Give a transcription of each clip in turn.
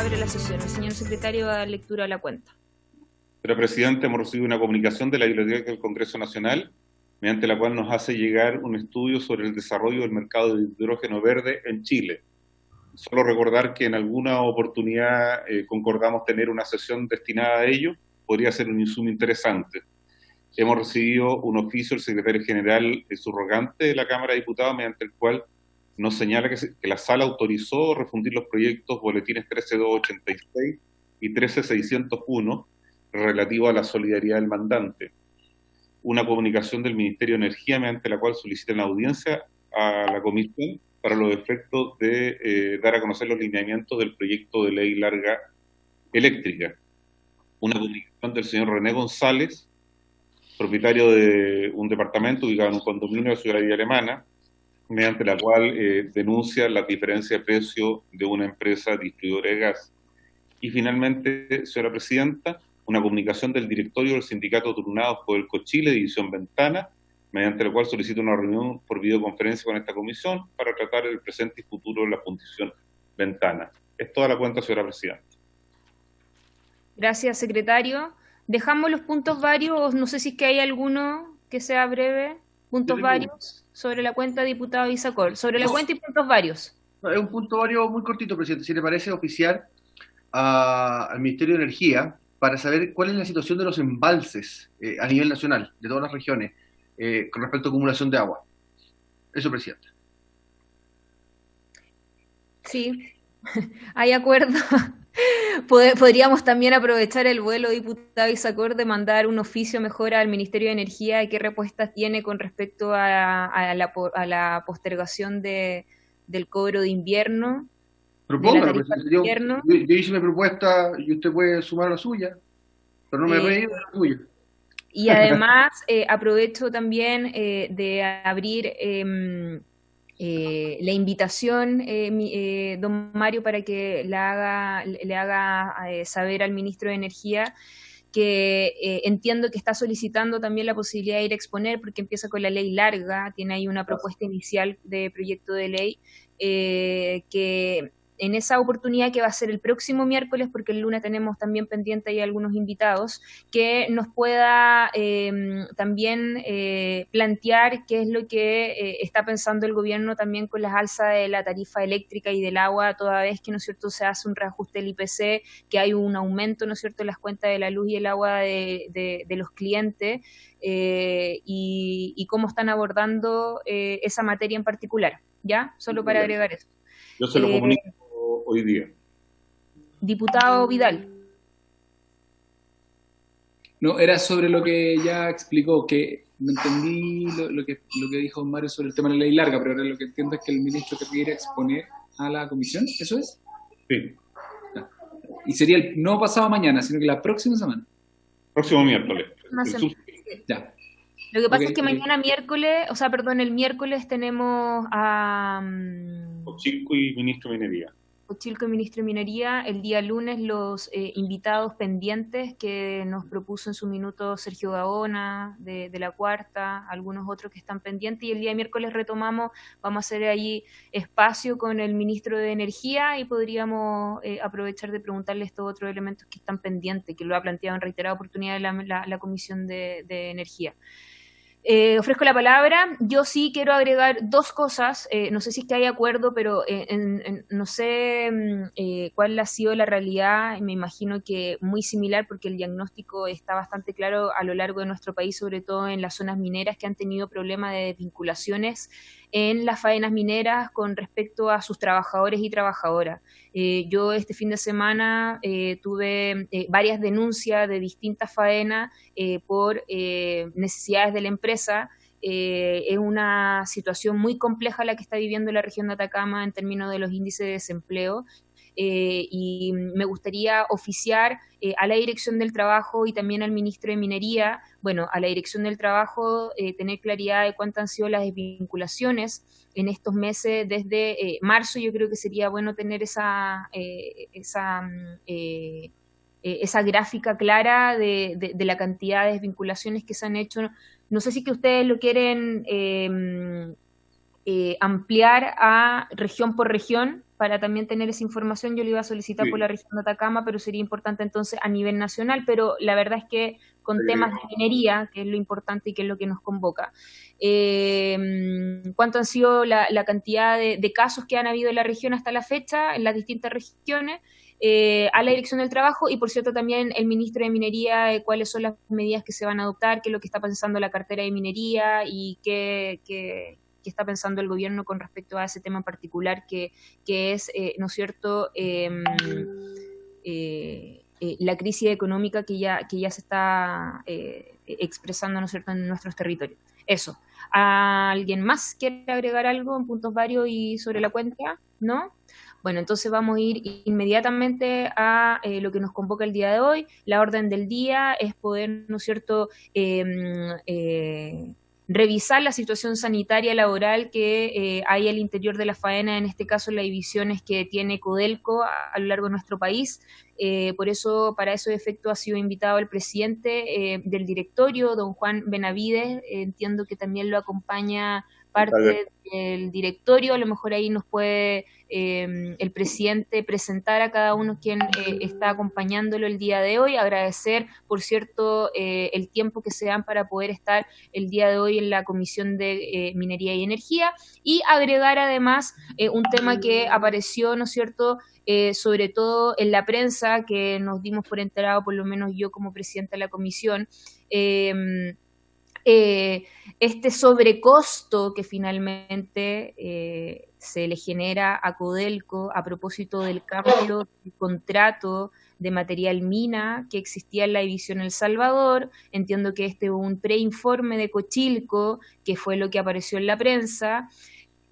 abre la sesión. El señor secretario va a dar lectura a la cuenta. Señora Presidenta, hemos recibido una comunicación de la Biblioteca del Congreso Nacional, mediante la cual nos hace llegar un estudio sobre el desarrollo del mercado de hidrógeno verde en Chile. Solo recordar que en alguna oportunidad concordamos tener una sesión destinada a ello, podría ser un insumo interesante. Hemos recibido un oficio del secretario general subrogante de la Cámara de Diputados, mediante el cual nos señala que la Sala autorizó refundir los proyectos boletines 13286 y 13601 relativo a la solidaridad del mandante. Una comunicación del Ministerio de Energía mediante la cual solicitan la audiencia a la Comisión para los efectos de dar a conocer los lineamientos del proyecto de ley larga eléctrica. Una comunicación del señor René González, propietario de un departamento ubicado en un condominio de la ciudad de Villa Alemana, mediante la cual denuncia la diferencia de precio de una empresa distribuidora de gas. Y finalmente, señora Presidenta, una comunicación del directorio del sindicato Turnados por el Cochile, División Ventana, mediante la cual solicita una reunión por videoconferencia con esta comisión para tratar el presente y futuro de la Fundición Ventana. Es toda la cuenta, señora Presidenta. Gracias, secretario. Dejamos los puntos varios, no sé si es que hay alguno que sea breve. Puntos varios sobre la cuenta, diputado Isacor. Sobre la cuenta y puntos varios. Es un punto vario muy cortito, presidente. Si le parece, oficiar al Ministerio de Energía para saber cuál es la situación de los embalses a nivel nacional, de todas las regiones, con respecto a acumulación de agua. Eso, presidente. Sí, hay acuerdo. Podríamos también aprovechar el vuelo, diputado Isacor, de mandar un oficio mejor al Ministerio de Energía de qué respuestas tiene con respecto a la postergación del cobro de invierno. Proponga, yo hice mi propuesta y usted puede sumar la suya, pero no me he reído de la suya. Y además aprovecho también de abrir la invitación, don Mario, para que le haga saber al ministro de Energía que entiendo que está solicitando también la posibilidad de ir a exponer, porque empieza con la ley larga, tiene ahí una propuesta inicial de proyecto de ley, que en esa oportunidad, que va a ser el próximo miércoles, porque el lunes tenemos también pendiente ahí algunos invitados, que nos pueda también plantear qué es lo que está pensando el gobierno también con las alzas de la tarifa eléctrica y del agua, toda vez que, ¿no es cierto?, se hace un reajuste del IPC, que hay un aumento, ¿no es cierto?, en las cuentas de la luz y el agua de los clientes, y cómo están abordando esa materia en particular, ¿ya? Solo para agregar eso. Yo se lo comunico hoy día. Diputado Vidal. No, era sobre lo que ya explicó, que no entendí lo que dijo Mario sobre el tema de la ley larga, pero ahora lo que entiendo es que el ministro quería exponer a la comisión, ¿eso es? Sí. Y sería no pasado mañana, sino que la próxima semana. Próximo miércoles. Ya. Lo que pasa es que mañana miércoles, el miércoles tenemos a Cochilco y Ministro de Minería. Cochilco y Ministro de Minería. El día lunes los invitados pendientes que nos propuso en su minuto Sergio Gaona, de la Cuarta, algunos otros que están pendientes, y el día miércoles retomamos, vamos a hacer ahí espacio con el Ministro de Energía y podríamos aprovechar de preguntarle estos otros elementos que están pendientes, que lo ha planteado en reiterada oportunidad la Comisión de Energía. Ofrezco la palabra. Yo sí quiero agregar dos cosas, no sé si es que hay acuerdo, pero no sé cuál ha sido la realidad. Me imagino que muy similar, porque el diagnóstico está bastante claro a lo largo de nuestro país, sobre todo en las zonas mineras que han tenido problemas de desvinculaciones en las faenas mineras con respecto a sus trabajadores y trabajadoras. Yo este fin de semana tuve varias denuncias de distintas faenas por necesidades de la empresa. Es una situación muy compleja la que está viviendo la región de Atacama en términos de los índices de desempleo. Y me gustaría oficiar a la Dirección del Trabajo y también al Ministro de Minería, a la Dirección del Trabajo, tener claridad de cuántas han sido las desvinculaciones en estos meses desde marzo. Yo creo que sería bueno tener esa gráfica clara de la cantidad de desvinculaciones que se han hecho. No sé si que ustedes lo quieren ampliar a región por región, para también tener esa información. Yo lo iba a solicitar por la región de Atacama, pero sería importante entonces a nivel nacional, pero la verdad es que con temas de minería, que es lo importante y que es lo que nos convoca. ¿Cuánto han sido la cantidad de casos que han habido en la región hasta la fecha, en las distintas regiones? A la Dirección del Trabajo y, por cierto, también el ministro de Minería, cuáles son las medidas que se van a adoptar, qué es lo que está pensando la cartera de minería y qué está pensando el gobierno con respecto a ese tema en particular que es, ¿no es cierto?, la crisis económica que ya se está expresando, ¿no es cierto?, en nuestros territorios. Eso. ¿Alguien más quiere agregar algo en puntos varios y sobre la cuenta? ¿No? Bueno, entonces vamos a ir inmediatamente a lo que nos convoca el día de hoy. La orden del día es poder, ¿no es cierto?, revisar la situación sanitaria laboral que hay al interior de la faena, en este caso las divisiones que tiene Codelco a lo largo de nuestro país. Por eso, para esos efectos, ha sido invitado el presidente del directorio, don Juan Benavides. Entiendo que también lo acompaña parte del directorio. A lo mejor ahí nos puede el presidente presentar a cada uno quien está acompañándolo el día de hoy. Agradecer, por cierto, el tiempo que se dan para poder estar el día de hoy en la Comisión de Minería y Energía, y agregar además un tema que apareció, ¿no es cierto?, sobre todo en la prensa, que nos dimos por enterado, por lo menos yo como presidenta de la comisión, este sobrecosto que finalmente se le genera a Codelco a propósito del cambio de contrato de material mina que existía en la división El Salvador. Entiendo que este es un preinforme de Cochilco, que fue lo que apareció en la prensa,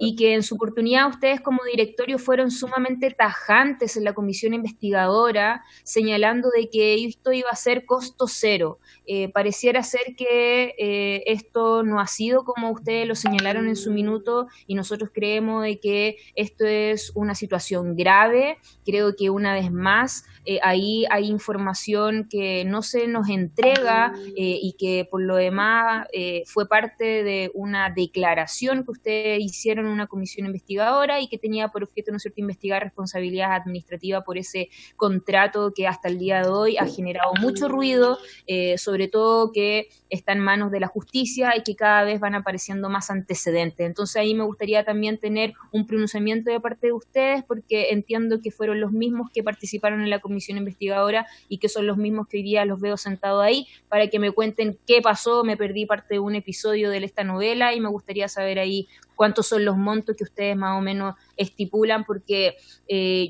y que en su oportunidad ustedes como directorio fueron sumamente tajantes en la comisión investigadora, señalando de que esto iba a ser costo cero. Pareciera ser que esto no ha sido como ustedes lo señalaron en su minuto, y nosotros creemos de que esto es una situación grave. Creo que una vez más ahí hay información que no se nos entrega y que por lo demás fue parte de una declaración que ustedes hicieron en una comisión investigadora y que tenía por objeto, ¿no es cierto?, investigar responsabilidades administrativas por ese contrato que hasta el día de hoy ha generado mucho ruido, sobre todo que está en manos de la justicia y que cada vez van apareciendo más antecedentes. Entonces ahí me gustaría también tener un pronunciamiento de parte de ustedes, porque entiendo que fueron los mismos que participaron en la comisión investigadora y que son los mismos que hoy día los veo sentados ahí, para que me cuenten qué pasó. Me perdí parte de un episodio de esta novela y me gustaría saber ahí cuántos son los montos que ustedes más o menos estipulan, porque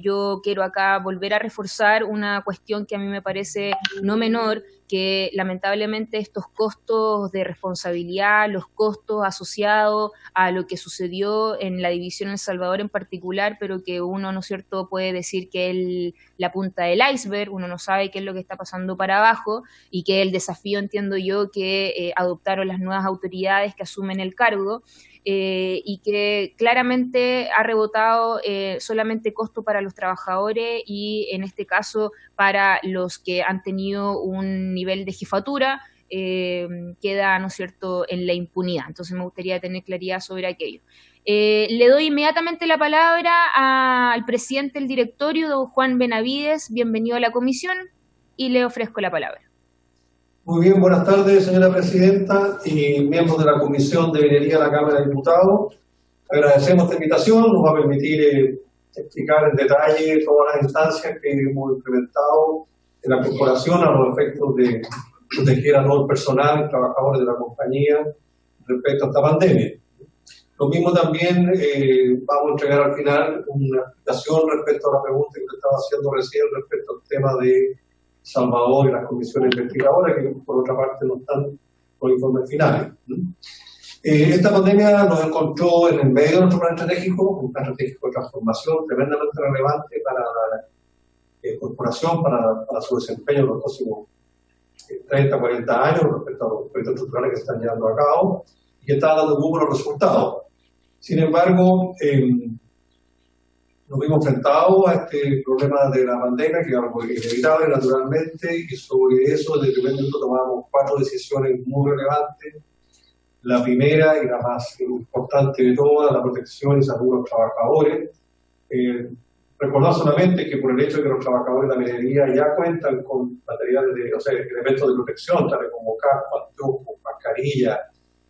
yo quiero acá volver a reforzar una cuestión que a mí me parece no menor, que lamentablemente estos costos de responsabilidad, los costos asociados a lo que sucedió en la división El Salvador en particular, pero que uno, ¿no es cierto?, puede decir que es la punta del iceberg, uno no sabe qué es lo que está pasando para abajo, y que el desafío, entiendo yo, que adoptaron las nuevas autoridades que asumen el cargo, y que claramente ha rebotado solamente costo para los trabajadores y en este caso para los que han tenido un nivel de jefatura, queda, ¿no es cierto?, en la impunidad. Entonces me gustaría tener claridad sobre aquello. Le doy inmediatamente la palabra al presidente del directorio, don Juan Benavides. Bienvenido a la comisión y le ofrezco la palabra. Muy bien, buenas tardes, señora presidenta y miembros de la Comisión de Minería de la Cámara de Diputados. Agradecemos esta invitación, nos va a permitir explicar en detalle todas las instancias que hemos implementado en la corporación a los efectos de proteger a todo el personal, trabajadores de la compañía, respecto a esta pandemia. Lo mismo también vamos a entregar al final una explicación respecto a la pregunta que usted estaba haciendo recién respecto al tema de Salvador y las comisiones investigadoras, que por otra parte no están con informes finales. Esta pandemia nos encontró en el medio de nuestro plan estratégico, un plan estratégico de transformación tremendamente relevante para la corporación, para su desempeño en los próximos 30, 40 años respecto a los proyectos estructurales que se están llevando a cabo y que están dando muy buenos resultados. Sin embargo, nos vimos enfrentados a este problema de la pandemia, que es algo inevitable naturalmente, y sobre eso desde el primer momento tomamos 4 decisiones muy relevantes. La primera y la más importante de todas, la protección y salud de los trabajadores. Recordar solamente que por el hecho de que los trabajadores de la minería ya cuentan con materiales elementos de protección, tales como casco, anteojos, mascarilla,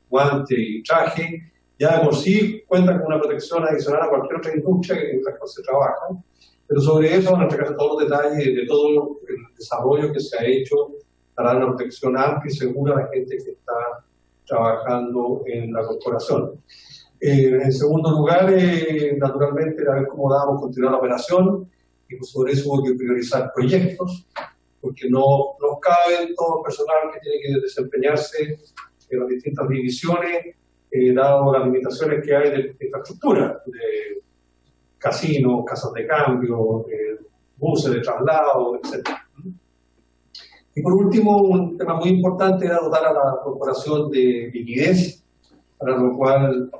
guante y traje, ya de por sí cuentan con una protección adicional a cualquier otra industria en la cual se trabaja. Pero sobre eso van a entregar todos los detalles de todo el desarrollo que se ha hecho para dar una protección amplia y segura a la gente que está trabajando en la corporación. En segundo lugar, naturalmente, a ver cómo dábamos continuar la operación, y pues sobre eso hubo que priorizar proyectos, porque no cabe todo el personal que tiene que desempeñarse en las distintas divisiones, dado las limitaciones que hay de infraestructura, de casinos, casas de cambio, buses de traslado, etc. Y por último, un tema muy importante era dotar a la corporación de liquidez, para lo cual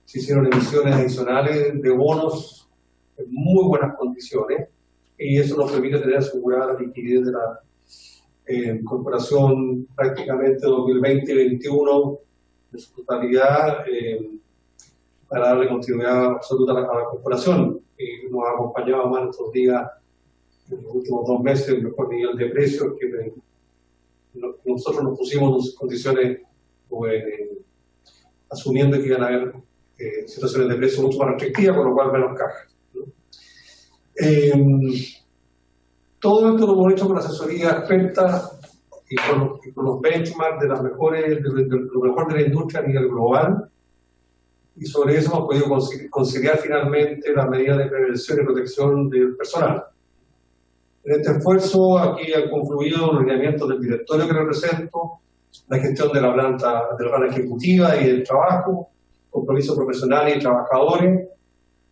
se hicieron emisiones adicionales de bonos en muy buenas condiciones, y eso nos permite tener asegurada la liquidez de la corporación prácticamente 2020 y 2021 de su totalidad, para darle continuidad absoluta a la corporación. Y nos ha acompañado más estos días, en los últimos 2 meses, el mejor nivel de precios que nosotros nos pusimos en condiciones, asumiendo que iban a haber situaciones de precio mucho más restrictivas, con lo cual menos caja, ¿no? Todo esto lo hemos hecho con asesoría experta y con los benchmarks de las mejores, de lo mejor de la industria a nivel global, y sobre eso hemos podido conciliar finalmente las medidas de prevención y protección del personal. En este esfuerzo aquí han confluido los lineamientos del directorio que represento, la gestión de la planta ejecutiva y del trabajo, compromiso profesional y trabajadores,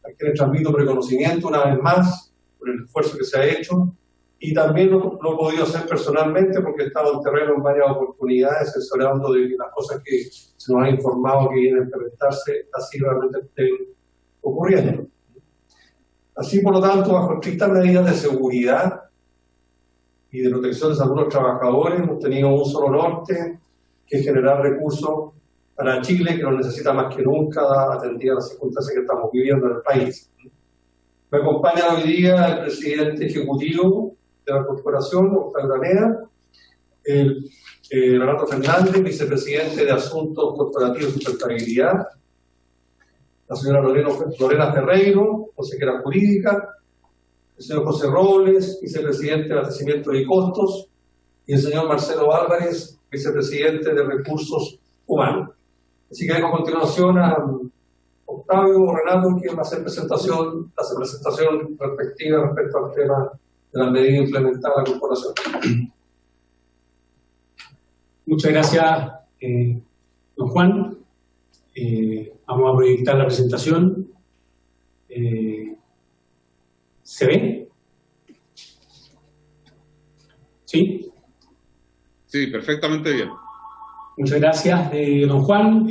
a quienes transmito reconocimiento una vez más por el esfuerzo que se ha hecho, y también lo he podido hacer personalmente porque he estado en terreno en varias oportunidades asesorando de las cosas que se nos ha informado que vienen a implementarse, así realmente estén ocurriendo. Así, por lo tanto, bajo estrictas medidas de seguridad y de protección de salud de los trabajadores, hemos tenido un solo norte, que es generar recursos para Chile, que lo necesita más que nunca, atendida a las circunstancias que estamos viviendo en el país. Me acompaña hoy día el presidente ejecutivo de la corporación, Octavio Granera, Renato Fernández, vicepresidente de Asuntos Corporativos y Sustentabilidad, la señora Lorena Ferreiro, consejera jurídica, el señor José Robles, vicepresidente de Abastecimiento y Costos, y el señor Marcelo Álvarez, vicepresidente de Recursos Humanos. Así que a continuación a Octavio o Renato, quien va a hacer presentación respectiva respecto al tema de las medidas implementadas en la corporación. Muchas gracias, don Juan. Vamos a proyectar la presentación. ¿Se ve? ¿Sí? Sí, perfectamente bien. Muchas gracias, don Juan.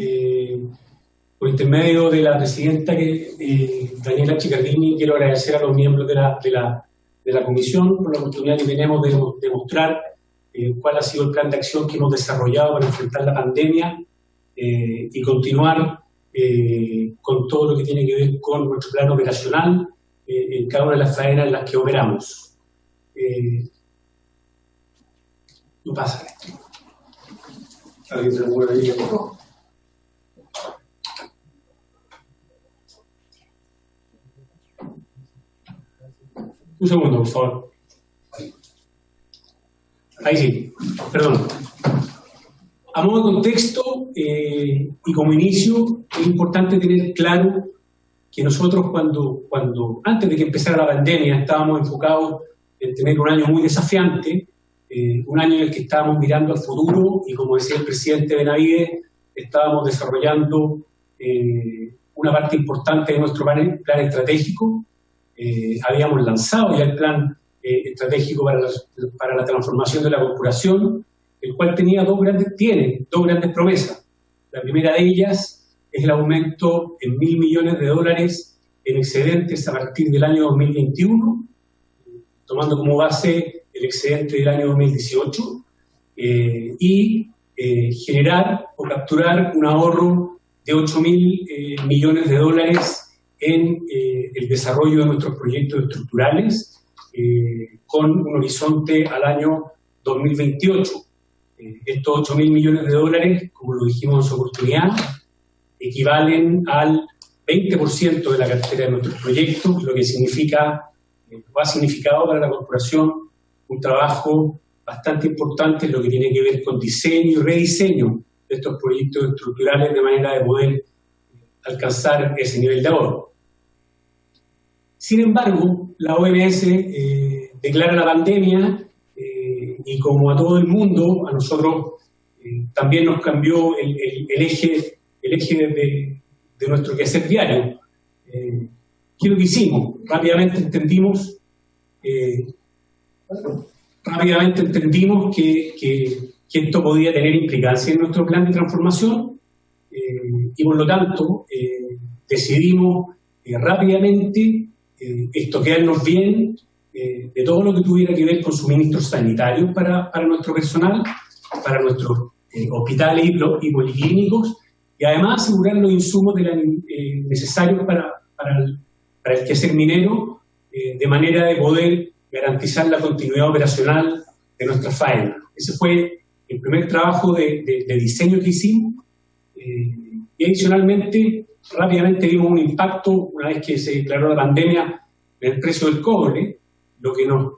Por intermedio de la presidenta Daniela Chicardini, quiero agradecer a los miembros de la comisión por la oportunidad que tenemos de mostrar cuál ha sido el plan de acción que hemos desarrollado para enfrentar la pandemia y continuar con todo lo que tiene que ver con nuestro plan operacional en cada una de las faenas en las que operamos. No pasa esto. ¿Alguien se mueve ahí? Un segundo, por favor. Ahí sí, perdón. A modo de contexto y como inicio, es importante tener claro que nosotros antes de que empezara la pandemia estábamos enfocados en tener un año muy desafiante, un año en el que estábamos mirando al futuro y, como decía el presidente Benavides, estábamos desarrollando una parte importante de nuestro plan estratégico. Habíamos lanzado ya el plan estratégico para la transformación de la corporación, el cual tiene dos grandes promesas. La primera de ellas es el aumento en $1.000 millones en excedentes a partir del año 2021, tomando como base el excedente del año 2018, y generar o capturar un ahorro de $8.000 millones en el desarrollo de nuestros proyectos estructurales con un horizonte al año 2028. Estos 8.000 millones de dólares, como lo dijimos en su oportunidad, equivalen al 20% de la cartera de nuestros proyectos, lo que significa, ha significado para la corporación un trabajo bastante importante en lo que tiene que ver con diseño y rediseño de estos proyectos estructurales de manera de poder alcanzar ese nivel de ahorro. Sin embargo, la OMS declara la pandemia y como a todo el mundo, a nosotros también nos cambió el eje de nuestro quehacer diario. ¿Qué es lo que hicimos? Rápidamente entendimos que esto podía tener implicancia en nuestro plan de transformación y por lo tanto decidimos rápidamente estoquearnos bien de todo lo que tuviera que ver con suministros sanitarios para nuestro personal, para nuestros hospitales y policlínicos, y además asegurar los insumos necesarios para el quehacer minero, de manera de poder garantizar la continuidad operacional de nuestra faena. Ese fue el primer trabajo de diseño que hicimos, y adicionalmente rápidamente vimos un impacto una vez que se declaró la pandemia en el precio del cobre, lo que nos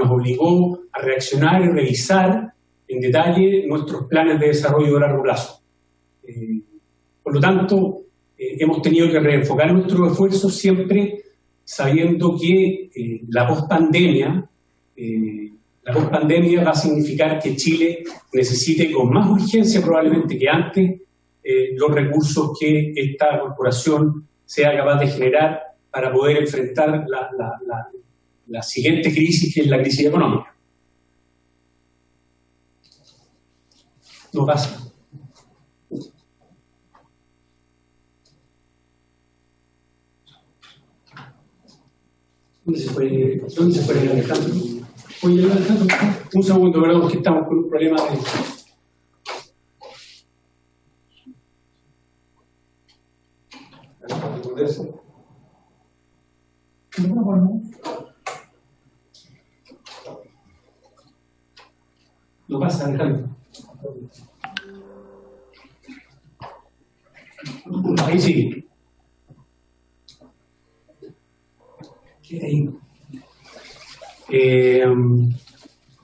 obligó a reaccionar y revisar en detalle nuestros planes de desarrollo a largo plazo. Por lo tanto, hemos tenido que reenfocar nuestros esfuerzos siempre sabiendo que la pospandemia va a significar que Chile necesite con más urgencia probablemente que antes los recursos que esta corporación sea capaz de generar para poder enfrentar la siguiente crisis, que es la crisis económica. No pasa. ¿Dónde se fue el Alejandro? Oye, Alejandro, un segundo, perdón, que estamos con un problema de... No pasa, Alejandro. Ahí sí. ¿Qué ahí?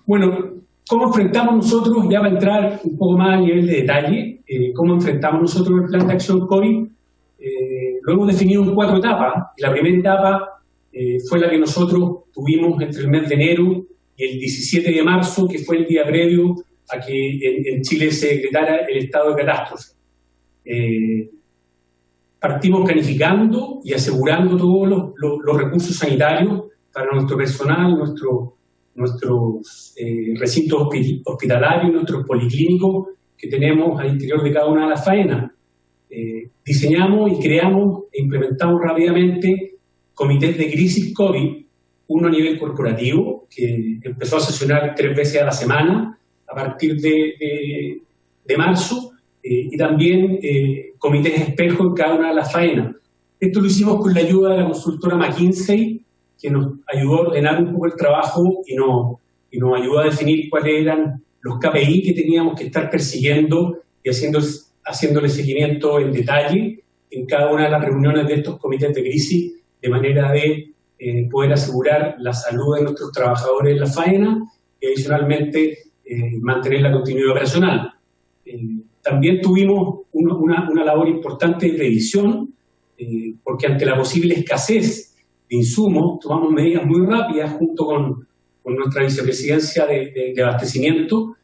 Bueno, ¿cómo enfrentamos nosotros, ya va a entrar un poco más a nivel de detalle, cómo enfrentamos nosotros el plan de acción COVID? Lo hemos definido en 4 etapas. La primera etapa fue la que nosotros tuvimos entre el mes de enero y el 17 de marzo, que fue el día previo a que en Chile se decretara el estado de catástrofe. Partimos planificando y asegurando todos los recursos sanitarios para nuestro personal, nuestros recintos hospitalarios, nuestros policlínicos que tenemos al interior de cada una de las faenas. Diseñamos y creamos e implementamos rápidamente comités de crisis COVID, uno a nivel corporativo, que empezó a sesionar 3 veces a la semana a partir de marzo, y también comités espejo en cada una de las faenas. Esto lo hicimos con la ayuda de la consultora McKinsey, que nos ayudó a ordenar un poco el trabajo y nos ayudó a definir cuáles eran los KPI que teníamos que estar persiguiendo y haciéndole seguimiento en detalle en cada una de las reuniones de estos comités de crisis, de manera de poder asegurar la salud de nuestros trabajadores en la faena y adicionalmente mantener la continuidad operacional. También tuvimos una labor importante de previsión, porque ante la posible escasez de insumos tomamos medidas muy rápidas junto con nuestra vicepresidencia de abastecimiento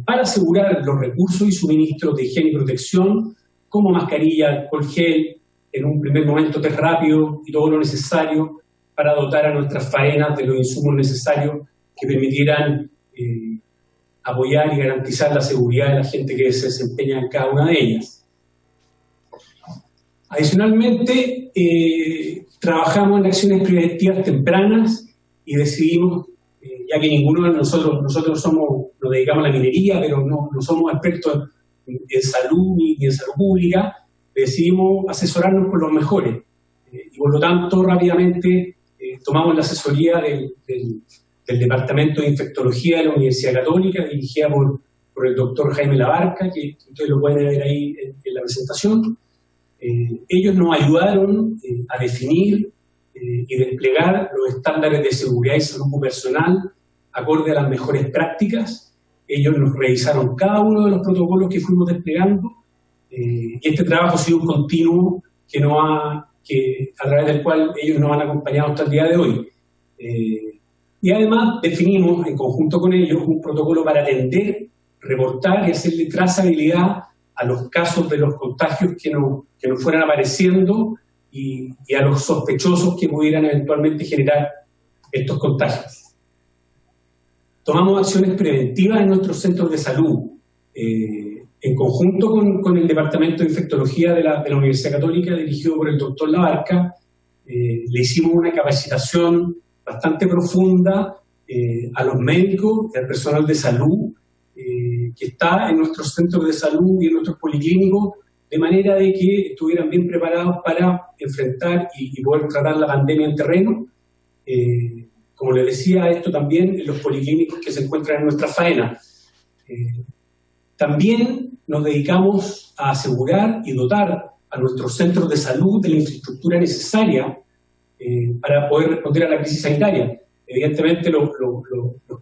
para asegurar los recursos y suministros de higiene y protección, como mascarilla, alcohol gel, en un primer momento test rápido y todo lo necesario para dotar a nuestras faenas de los insumos necesarios que permitieran apoyar y garantizar la seguridad de la gente que se desempeña en cada una de ellas. Adicionalmente, trabajamos en acciones preventivas tempranas y decidimos, ya que ninguno de nosotros nos dedicamos a la minería, pero no somos expertos en salud ni en salud pública, decidimos asesorarnos con los mejores. Y por lo tanto, rápidamente tomamos la asesoría del Departamento de Infectología de la Universidad Católica, dirigida por el doctor Jaime Labarca, que ustedes lo pueden ver ahí en la presentación. Ellos nos ayudaron a definir y desplegar los estándares de seguridad y salud ocupacional acorde a las mejores prácticas. Ellos nos revisaron cada uno de los protocolos que fuimos desplegando y este trabajo ha sido un continuo a través del cual ellos nos han acompañado hasta el día de hoy. Y además definimos en conjunto con ellos un protocolo para atender, reportar y hacerle trazabilidad a los casos de los contagios que nos fueran apareciendo y a los sospechosos que pudieran eventualmente generar estos contagios. Tomamos acciones preventivas en nuestros centros de salud. En conjunto con el Departamento de Infectología de la Universidad Católica, dirigido por el doctor Labarca, le hicimos una capacitación bastante profunda a los médicos y al personal de salud que está en nuestros centros de salud y en nuestros policlínicos, de manera de que estuvieran bien preparados para enfrentar y poder tratar la pandemia en terreno. Como les decía, esto también en los policlínicos que se encuentran en nuestra faena. También nos dedicamos a asegurar y dotar a nuestros centros de salud de la infraestructura necesaria para poder responder a la crisis sanitaria. Evidentemente los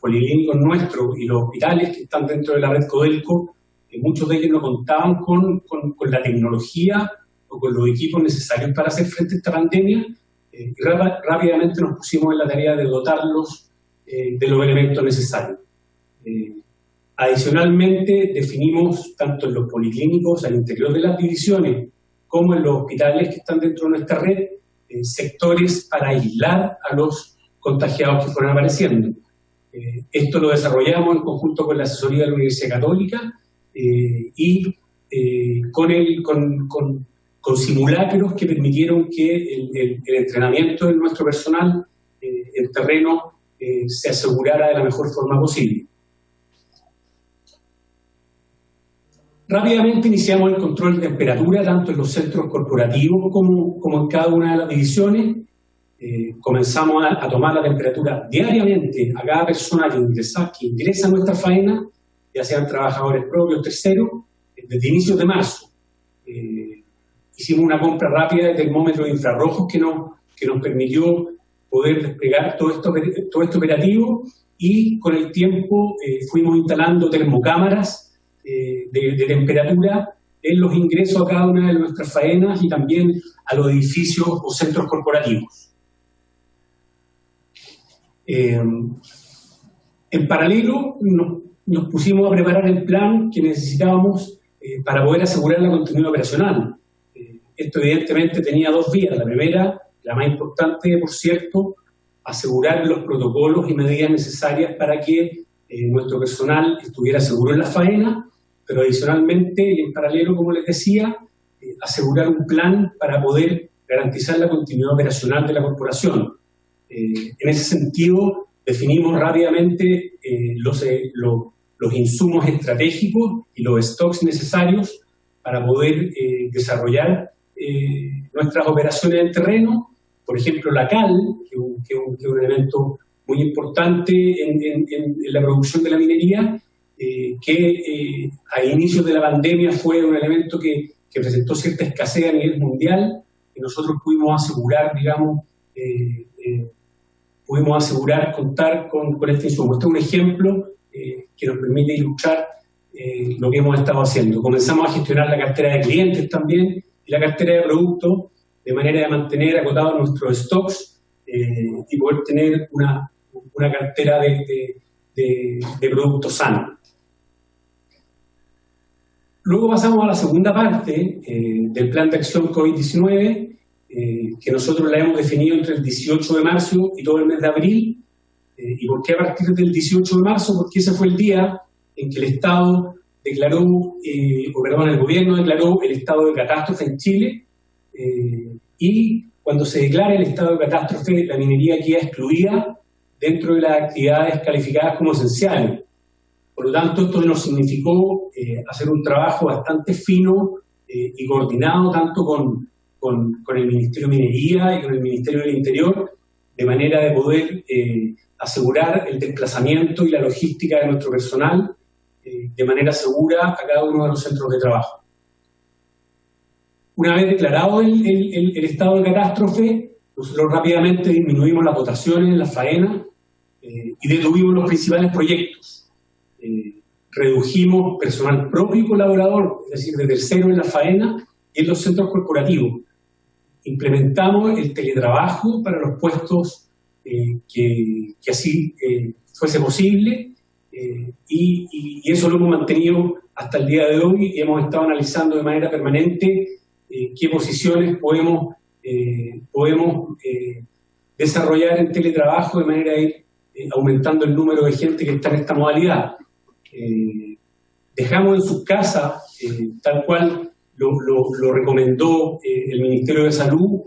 policlínicos nuestros y los hospitales que están dentro de la red Codelco, muchos de ellos no contaban con la tecnología o con los equipos necesarios para hacer frente a esta pandemia y rápidamente nos pusimos en la tarea de dotarlos de los elementos necesarios. Adicionalmente, definimos tanto en los policlínicos al interior de las divisiones como en los hospitales que están dentro de nuestra red sectores para aislar a los contagiados que fueron apareciendo. Esto lo desarrollamos en conjunto con la asesoría de la Universidad Católica y con simulacros que permitieron que el entrenamiento de nuestro personal en terreno se asegurara de la mejor forma posible. Rápidamente iniciamos el control de temperatura tanto en los centros corporativos como en cada una de las divisiones. Comenzamos a tomar la temperatura diariamente a cada persona que ingresa a nuestra faena, ya sean trabajadores propios, terceros, desde inicios de marzo. Hicimos una compra rápida de termómetros infrarrojos que nos permitió poder desplegar todo este operativo y con el tiempo fuimos instalando termocámaras de temperatura en los ingresos a cada una de nuestras faenas y también a los edificios o centros corporativos. En paralelo nos pusimos a preparar el plan que necesitábamos para poder asegurar la continuidad operacional. Esto evidentemente tenía dos vías. La primera, la más importante, por cierto, asegurar los protocolos y medidas necesarias para que nuestro personal estuviera seguro en la faena, pero adicionalmente y en paralelo, como les decía, asegurar un plan para poder garantizar la continuidad operacional de la corporación. En ese sentido, definimos rápidamente los insumos estratégicos y los stocks necesarios para poder desarrollar nuestras operaciones en terreno. Por ejemplo, la cal, que es un elemento muy importante en la producción de la minería, que a inicios de la pandemia fue un elemento que presentó cierta escasez a nivel mundial, y nosotros pudimos asegurar, digamos, contar con este insumo. Este es un ejemplo que nos permite ilustrar lo que hemos estado haciendo. Comenzamos a gestionar la cartera de clientes también y la cartera de productos, de manera de mantener acotados nuestros stocks y poder tener una cartera de productos sanos. Luego pasamos a la segunda parte del plan de acción COVID-19, que nosotros la hemos definido entre el 18 de marzo y todo el mes de abril. ¿Y por qué a partir del 18 de marzo? Porque ese fue el día en que el Estado declaró, el gobierno declaró el estado de catástrofe en Chile, y cuando se declara el estado de catástrofe, la minería queda excluida dentro de las actividades calificadas como esenciales. Por lo tanto, esto nos significó hacer un trabajo bastante fino y coordinado tanto con con el Ministerio de Minería y con el Ministerio del Interior, de manera de poder asegurar el desplazamiento y la logística de nuestro personal de manera segura a cada uno de los centros de trabajo. Una vez declarado el estado de catástrofe, nosotros rápidamente disminuimos las dotaciones en la faena y detuvimos los principales proyectos. Redujimos personal propio y colaborador, es decir, de tercero en la faena y en los centros corporativos. Implementamos el teletrabajo para los puestos que así fuese posible y eso lo hemos mantenido hasta el día de hoy y hemos estado analizando de manera permanente qué posiciones podemos desarrollar en teletrabajo de manera de ir aumentando el número de gente que está en esta modalidad. Dejamos en sus casas, tal cual lo recomendó el Ministerio de Salud,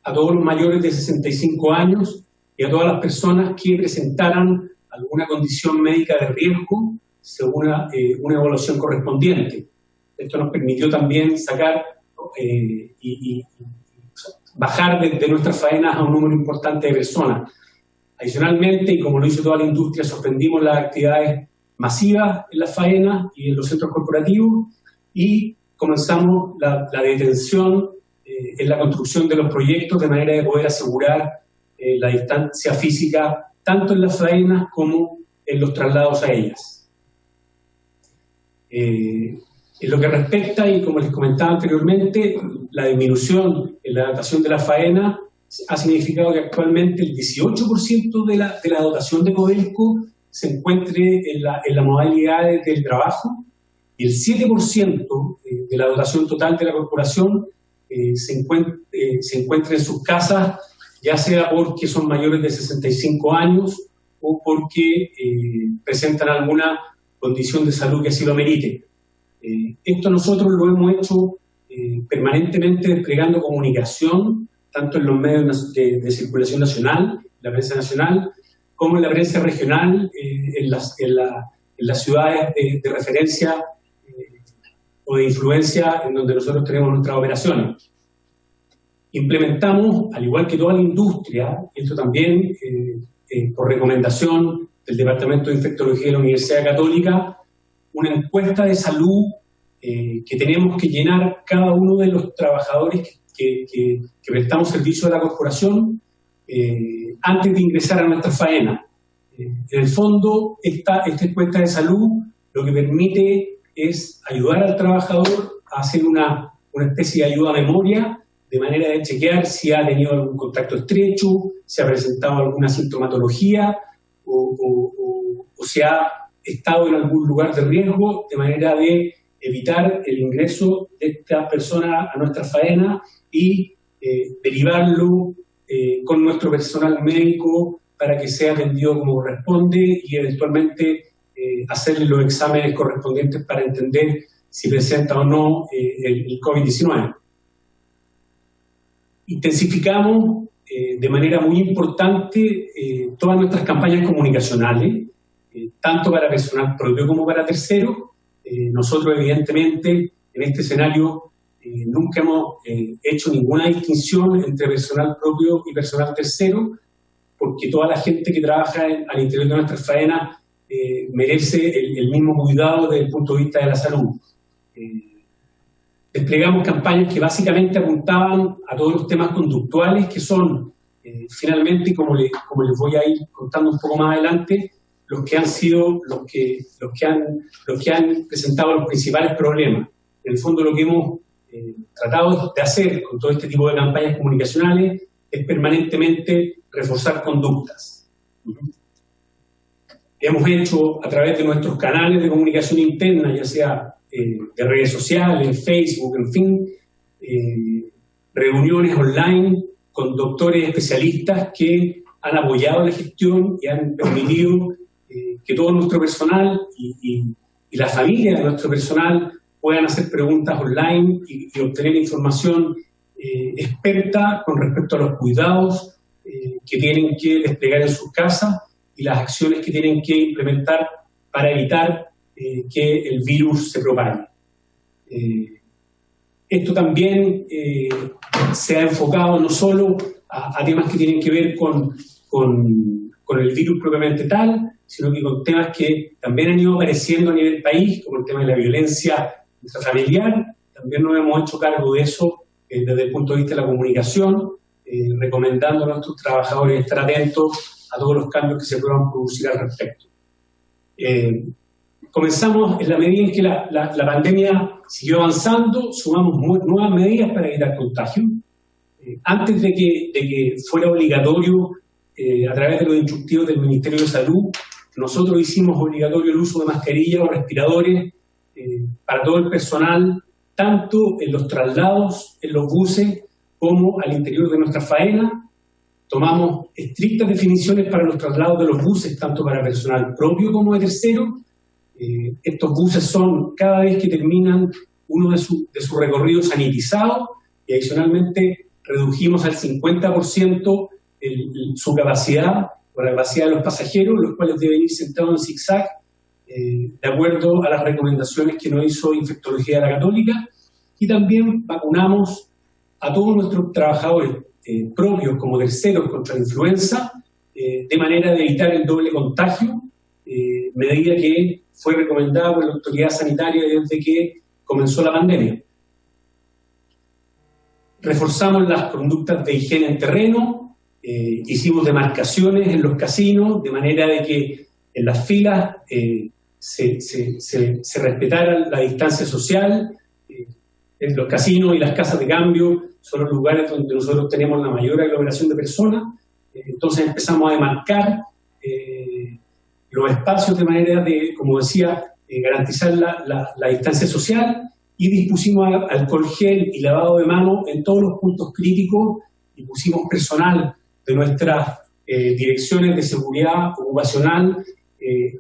a todos los mayores de 65 años y a todas las personas que presentaran alguna condición médica de riesgo según una evaluación correspondiente. Esto nos permitió también sacar y bajar de nuestras faenas a un número importante de personas. Adicionalmente, y como lo hizo toda la industria, suspendimos las actividades masivas en las faenas y en los centros corporativos y comenzamos la detención en la construcción de los proyectos de manera de poder asegurar la distancia física tanto en las faenas como en los traslados a ellas. En lo que respecta, y como les comentaba anteriormente, la disminución en la dotación de la faena ha significado que actualmente el 18% de la dotación de Codelco se encuentre en la modalidad del trabajo y el 7% de la dotación total de la corporación se encuentra en sus casas, ya sea porque son mayores de 65 años o porque presentan alguna condición de salud que así lo merite. Esto nosotros lo hemos hecho permanentemente desplegando comunicación, tanto en los medios de circulación nacional, la prensa nacional, como en la prensa regional, en las ciudades de referencia o de influencia en donde nosotros tenemos nuestras operaciones. Implementamos, al igual que toda la industria, esto también por recomendación del Departamento de Infectología de la Universidad Católica, una encuesta de salud que tenemos que llenar cada uno de los trabajadores que prestamos servicio a la corporación antes de ingresar a nuestra faena. En el fondo, esta encuesta de salud lo que permite es ayudar al trabajador a hacer una especie de ayuda a memoria, de manera de chequear si ha tenido algún contacto estrecho, si ha presentado alguna sintomatología o si ha estado en algún lugar de riesgo, de manera de evitar el ingreso de esta persona a nuestra faena y derivarlo con nuestro personal médico para que sea atendido como corresponde y eventualmente hacerle los exámenes correspondientes para entender si presenta o no el COVID-19. Intensificamos de manera muy importante todas nuestras campañas comunicacionales, tanto para personal propio como para terceros. Nosotros, evidentemente, en este escenario nunca hemos hecho ninguna distinción entre personal propio y personal tercero, porque toda la gente que trabaja al interior de nuestras faenas merece el mismo cuidado desde el punto de vista de la salud. Desplegamos campañas que básicamente apuntaban a todos los temas conductuales que son, finalmente, como les voy a ir contando un poco más adelante, los que han sido los que han presentado los principales problemas. En el fondo, lo que hemos tratado de hacer con todo este tipo de campañas comunicacionales es permanentemente reforzar conductas. Hemos hecho a través de nuestros canales de comunicación interna, ya sea de redes sociales, Facebook, en fin, reuniones online con doctores especialistas que han apoyado la gestión y han permitido que todo nuestro personal y la familia de nuestro personal puedan hacer preguntas online y obtener información experta con respecto a los cuidados que tienen que desplegar en sus casas y las acciones que tienen que implementar para evitar que el virus se propague. Esto también se ha enfocado no solo a temas que tienen que ver con el virus propiamente tal, sino que con temas que también han ido apareciendo a nivel país, como el tema de la violencia intrafamiliar. También nos hemos hecho cargo de eso desde el punto de vista de la comunicación, recomendando a nuestros trabajadores estar atentos a todos los cambios que se puedan producir al respecto. Comenzamos en la medida en que la pandemia siguió avanzando, sumamos nuevas medidas para evitar contagio. Antes de que fuera obligatorio, a través de los instructivos del Ministerio de Salud, nosotros hicimos obligatorio el uso de mascarillas o respiradores para todo el personal, tanto en los traslados, en los buses, como al interior de nuestra faena. Tomamos estrictas definiciones para los traslados de los buses, tanto para personal propio como de tercero. Estos buses son, cada vez que terminan uno de su recorrido, sanitizado, y adicionalmente redujimos al 50% su capacidad, o la capacidad de los pasajeros, los cuales deben ir sentados en zigzag, de acuerdo a las recomendaciones que nos hizo Infectología de la Católica. Y también vacunamos a todos nuestros trabajadores, propios como terceros, contra la influenza, de manera de evitar el doble contagio, medida que fue recomendada por la autoridad sanitaria desde que comenzó la pandemia. Reforzamos las conductas de higiene en terreno, hicimos demarcaciones en los casinos, de manera de que en las filas se respetara la distancia social. En los casinos y las casas de cambio son los lugares donde nosotros tenemos la mayor aglomeración de personas. Entonces empezamos a demarcar los espacios de manera de, como decía, garantizar la distancia social, y dispusimos alcohol gel y lavado de manos en todos los puntos críticos, y pusimos personal de nuestras direcciones de seguridad ocupacional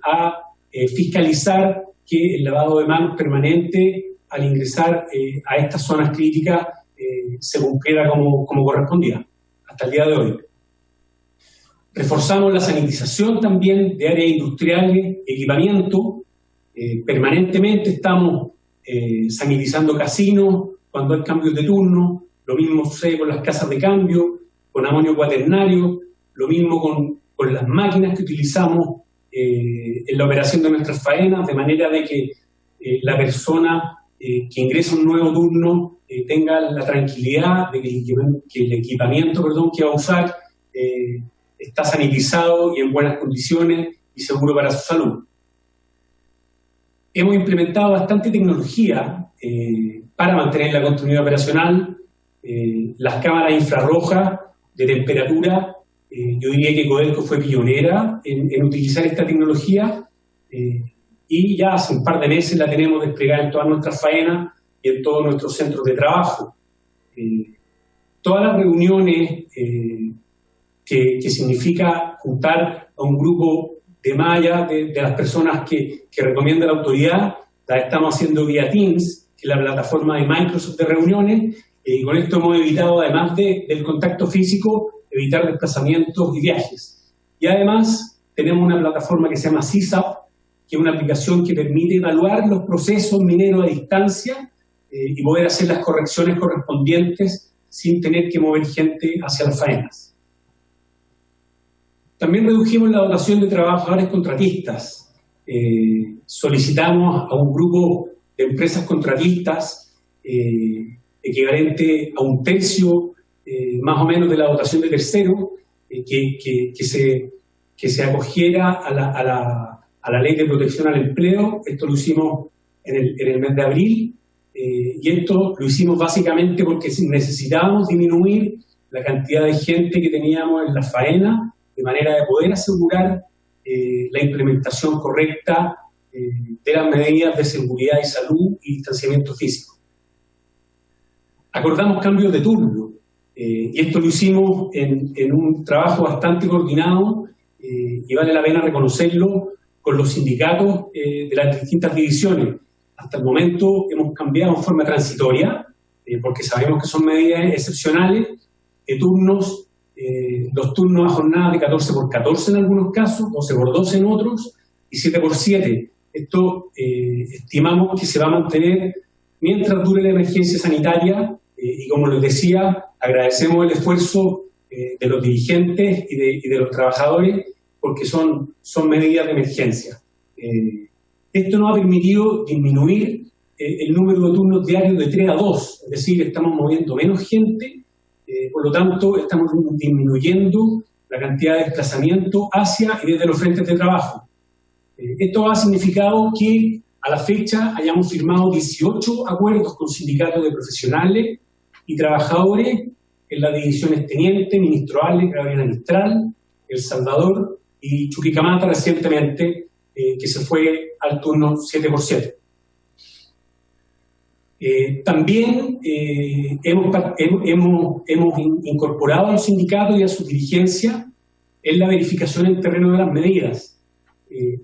a fiscalizar que el lavado de manos permanente al ingresar a estas zonas críticas se cumpliera como correspondía hasta el día de hoy. Reforzamos la sanitización también de áreas industriales, equipamiento. Permanentemente estamos sanitizando casinos cuando hay cambios de turno. Lo mismo sucede con las casas de cambio, con amonio cuaternario, lo mismo con las máquinas que utilizamos en la operación de nuestras faenas, de manera de que la persona que ingresa a un nuevo turno tenga la tranquilidad de que el equipamiento que va a usar está sanitizado y en buenas condiciones y seguro para su salud. Hemos implementado bastante tecnología para mantener la continuidad operacional. Las cámaras infrarrojas de temperatura, yo diría que Codelco fue pionera en utilizar esta tecnología, y ya hace un par de meses la tenemos desplegada en todas nuestras faenas y en todos nuestros centros de trabajo. Todas las reuniones que significa juntar a un grupo de malla de las personas que recomienda la autoridad, las estamos haciendo vía Teams, que es la plataforma de Microsoft de reuniones, y con esto hemos evitado, además del contacto físico, evitar desplazamientos y viajes. Y además tenemos una plataforma que se llama CISAP, que es una aplicación que permite evaluar los procesos mineros a distancia y poder hacer las correcciones correspondientes sin tener que mover gente hacia las faenas. También redujimos la dotación de trabajadores contratistas. Solicitamos a un grupo de empresas contratistas equivalente a un tercio más o menos de la dotación de tercero, que se acogiera a la Ley de Protección al Empleo. Esto lo hicimos en el mes de abril, y esto lo hicimos básicamente porque necesitábamos disminuir la cantidad de gente que teníamos en la faena, de manera de poder asegurar la implementación correcta de las medidas de seguridad y salud y distanciamiento físico. Acordamos cambios de turno, y esto lo hicimos en un trabajo bastante coordinado, y vale la pena reconocerlo, con los sindicatos de las distintas divisiones. Hasta el momento hemos cambiado en forma transitoria, porque sabemos que son medidas excepcionales, de turnos, los turnos a jornada de 14x14 en algunos casos, 12x12 en otros, y 7x7. Esto estimamos que se va a mantener mientras dure la emergencia sanitaria, y como les decía, agradecemos el esfuerzo de los dirigentes y de los trabajadores, porque son medidas de emergencia. Esto nos ha permitido disminuir el número de turnos diarios de 3 a 2, es decir, estamos moviendo menos gente, por lo tanto estamos disminuyendo la cantidad de desplazamiento hacia y desde los frentes de trabajo. Esto ha significado que a la fecha hayamos firmado 18 acuerdos con sindicatos de profesionales y trabajadores en las divisiones Teniente, Ministro Gabriela Mistral, El Salvador y Chuquicamata recientemente, que se fue al turno 7x7. También hemos incorporado a los sindicatos y a su dirigencia en la verificación en terreno de las medidas.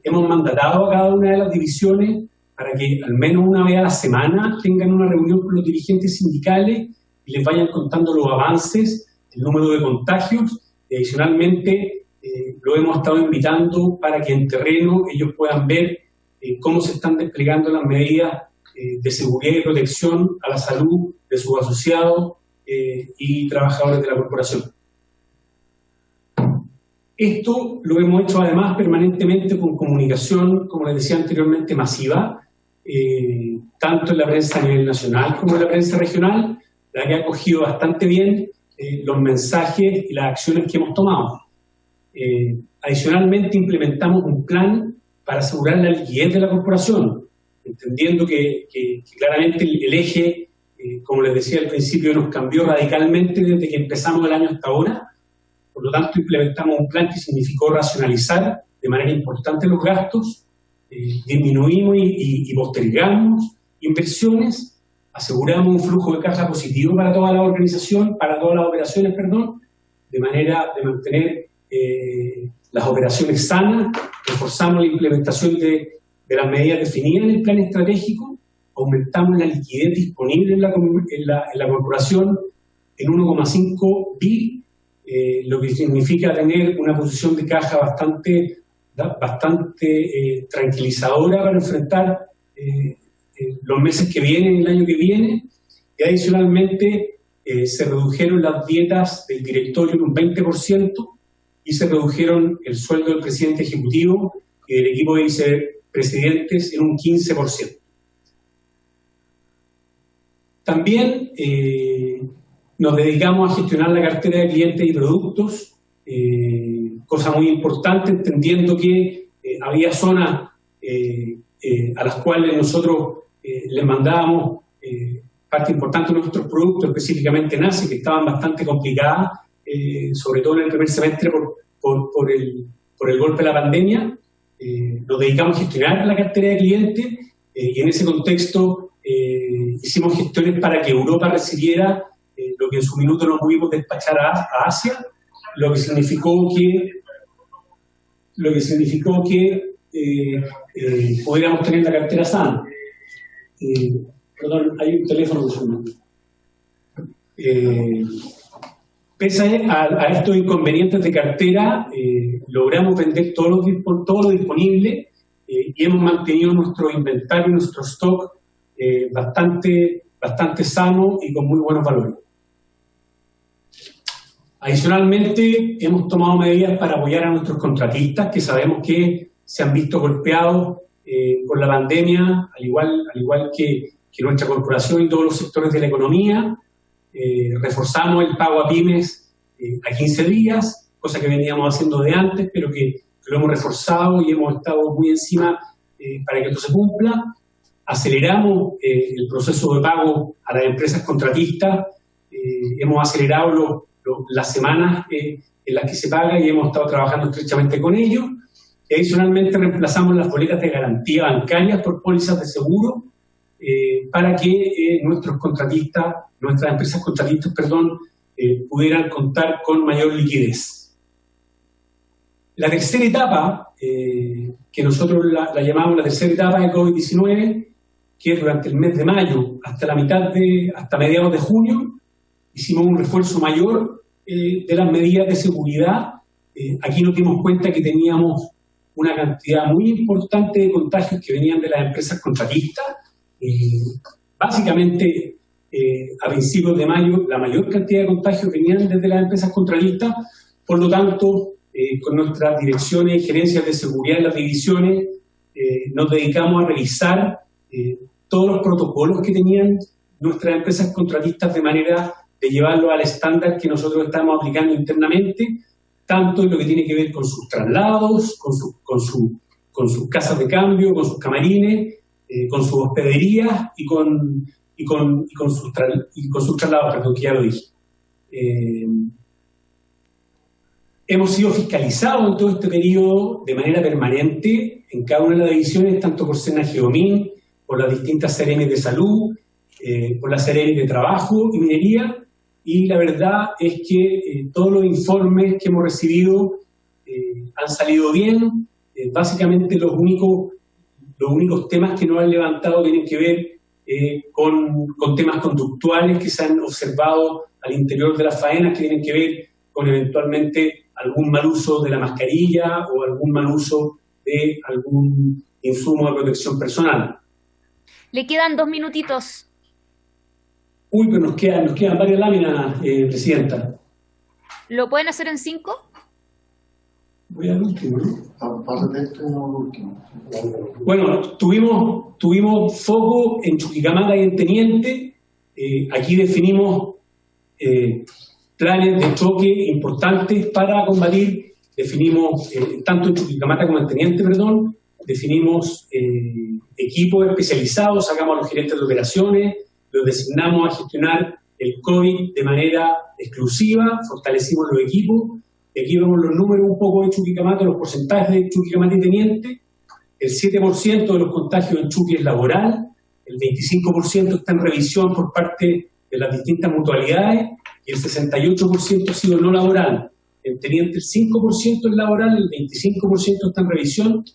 Hemos mandatado a cada una de las divisiones para que al menos una vez a la semana tengan una reunión con los dirigentes sindicales y les vayan contando los avances, el número de contagios, y adicionalmente lo hemos estado invitando para que en terreno ellos puedan ver cómo se están desplegando las medidas de seguridad y protección a la salud de sus asociados y trabajadores de la corporación. Esto lo hemos hecho además permanentemente con comunicación, como les decía anteriormente, masiva, tanto en la prensa a nivel nacional como en la prensa regional, la que ha acogido bastante bien los mensajes y las acciones que hemos tomado. Adicionalmente implementamos un plan para asegurar la liquidez de la corporación, entendiendo que claramente el eje, como les decía al principio, nos cambió radicalmente desde que empezamos el año hasta ahora. Por lo tanto, implementamos un plan que significó racionalizar de manera importante los gastos, disminuimos y postergamos inversiones, aseguramos un flujo de caja positivo para toda la organización, para todas las operaciones, perdón, de manera de mantener las operaciones sanas, reforzamos la implementación de las medidas definidas en el plan estratégico, aumentamos la liquidez disponible en la corporación en 1,5 bi, lo que significa tener una posición de caja bastante tranquilizadora para enfrentar los meses que vienen, el año que viene, y adicionalmente se redujeron las dietas del directorio en un 20% y se redujeron el sueldo del presidente ejecutivo y del equipo de vicepresidentes en un 15%. También nos dedicamos a gestionar la cartera de clientes y productos, cosa muy importante, entendiendo que había zonas a las cuales nosotros les mandábamos parte importante de nuestros productos, específicamente NACE, que estaban bastante complicadas, sobre todo en el primer semestre por el golpe de la pandemia. Nos dedicamos a gestionar la cartera de clientes y en ese contexto hicimos gestiones para que Europa recibiera lo que en su minuto no pudimos despachar a Asia, lo que significó que pudiéramos tener la cartera sana. Perdón, hay un teléfono que suena. Pese a estos inconvenientes de cartera, logramos vender todo lo disponible y hemos mantenido nuestro inventario, nuestro stock bastante sano y con muy buenos valores. Adicionalmente, hemos tomado medidas para apoyar a nuestros contratistas, que sabemos que se han visto golpeados por la pandemia, al igual que nuestra corporación y todos los sectores de la economía. Reforzamos el pago a pymes a 15 días, cosa que veníamos haciendo de antes, pero que lo hemos reforzado y hemos estado muy encima para que esto se cumpla. Aceleramos el proceso de pago a las empresas contratistas, hemos acelerado las semanas en las que se paga y hemos estado trabajando estrechamente con ellos. Y adicionalmente reemplazamos las boletas de garantía bancarias por pólizas de seguro para que nuestras empresas contratistas, pudieran contar con mayor liquidez. La tercera etapa, que nosotros la llamamos la tercera etapa de COVID-19, que es durante el mes de mayo hasta mediados de junio, hicimos un refuerzo mayor de las medidas de seguridad. Aquí nos dimos cuenta que teníamos una cantidad muy importante de contagios que venían de las empresas contratistas. básicamente a principios de mayo la mayor cantidad de contagios venían desde las empresas contratistas. Por lo tanto, con nuestras direcciones y gerencias de seguridad en las divisiones, nos dedicamos a revisar todos los protocolos que tenían nuestras empresas contratistas de manera de llevarlo al estándar que nosotros estamos aplicando internamente, tanto en lo que tiene que ver con sus traslados, con sus casas de cambio, con sus camarines, con sus hospederías y con sus traslados, perdón, que ya lo dije. Hemos sido fiscalizados en todo este periodo de manera permanente en cada una de las divisiones, tanto por SENA-GEOMIN, por las distintas CRM de salud, por la CRM de trabajo y minería, y la verdad es que todos los informes que hemos recibido han salido bien. Básicamente los únicos temas que no han levantado tienen que ver con temas conductuales que se han observado al interior de las faenas, que tienen que ver con eventualmente algún mal uso de la mascarilla o algún mal uso de algún insumo de protección personal. Le quedan 2 minutitos. Uy, pero nos quedan varias láminas, Presidenta. ¿Lo pueden hacer en 5? Voy al último, ¿no? Pásate esto y no al último. Bueno, tuvimos foco en Chuquicamata y en Teniente. Aquí definimos planes de choque importantes para combatir. Definimos, tanto en Chuquicamata como en Teniente, perdón, definimos equipos especializados, sacamos a los gerentes de operaciones, los designamos a gestionar el COVID de manera exclusiva, fortalecimos los equipos. Aquí vemos los números un poco de Chuquicamata, los porcentajes de Chuquicamata y Teniente. El 7% de los contagios en Chuqui es laboral, el 25% está en revisión por parte de las distintas mutualidades y el 68% ha sido no laboral. En Teniente el 5% es laboral, el 25% está en revisión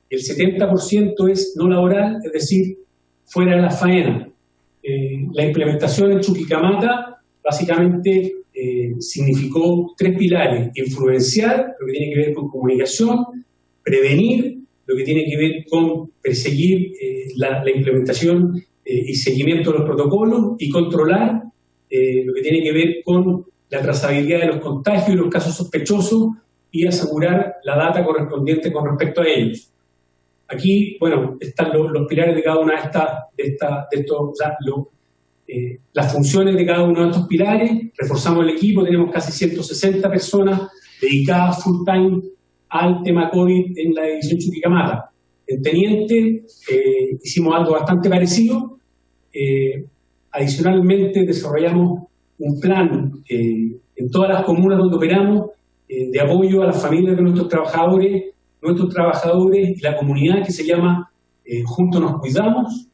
y el 70% es no laboral, es decir, fuera de la faena. La implementación en Chuquicamata básicamente significó 3 pilares: influenciar, lo que tiene que ver con comunicación; prevenir, lo que tiene que ver con perseguir la implementación y seguimiento de los protocolos; y controlar, lo que tiene que ver con la trazabilidad de los contagios y los casos sospechosos y asegurar la data correspondiente con respecto a ellos. Aquí, bueno, están los pilares de cada una de estos, o sea, las funciones de cada uno de estos pilares. Reforzamos el equipo, tenemos casi 160 personas dedicadas full time al tema COVID en la división Chuquicamata. En Teniente hicimos algo bastante parecido. Adicionalmente desarrollamos un plan en todas las comunas donde operamos de apoyo a las familias de nuestros trabajadores y la comunidad, que se llama Juntos Nos Cuidamos.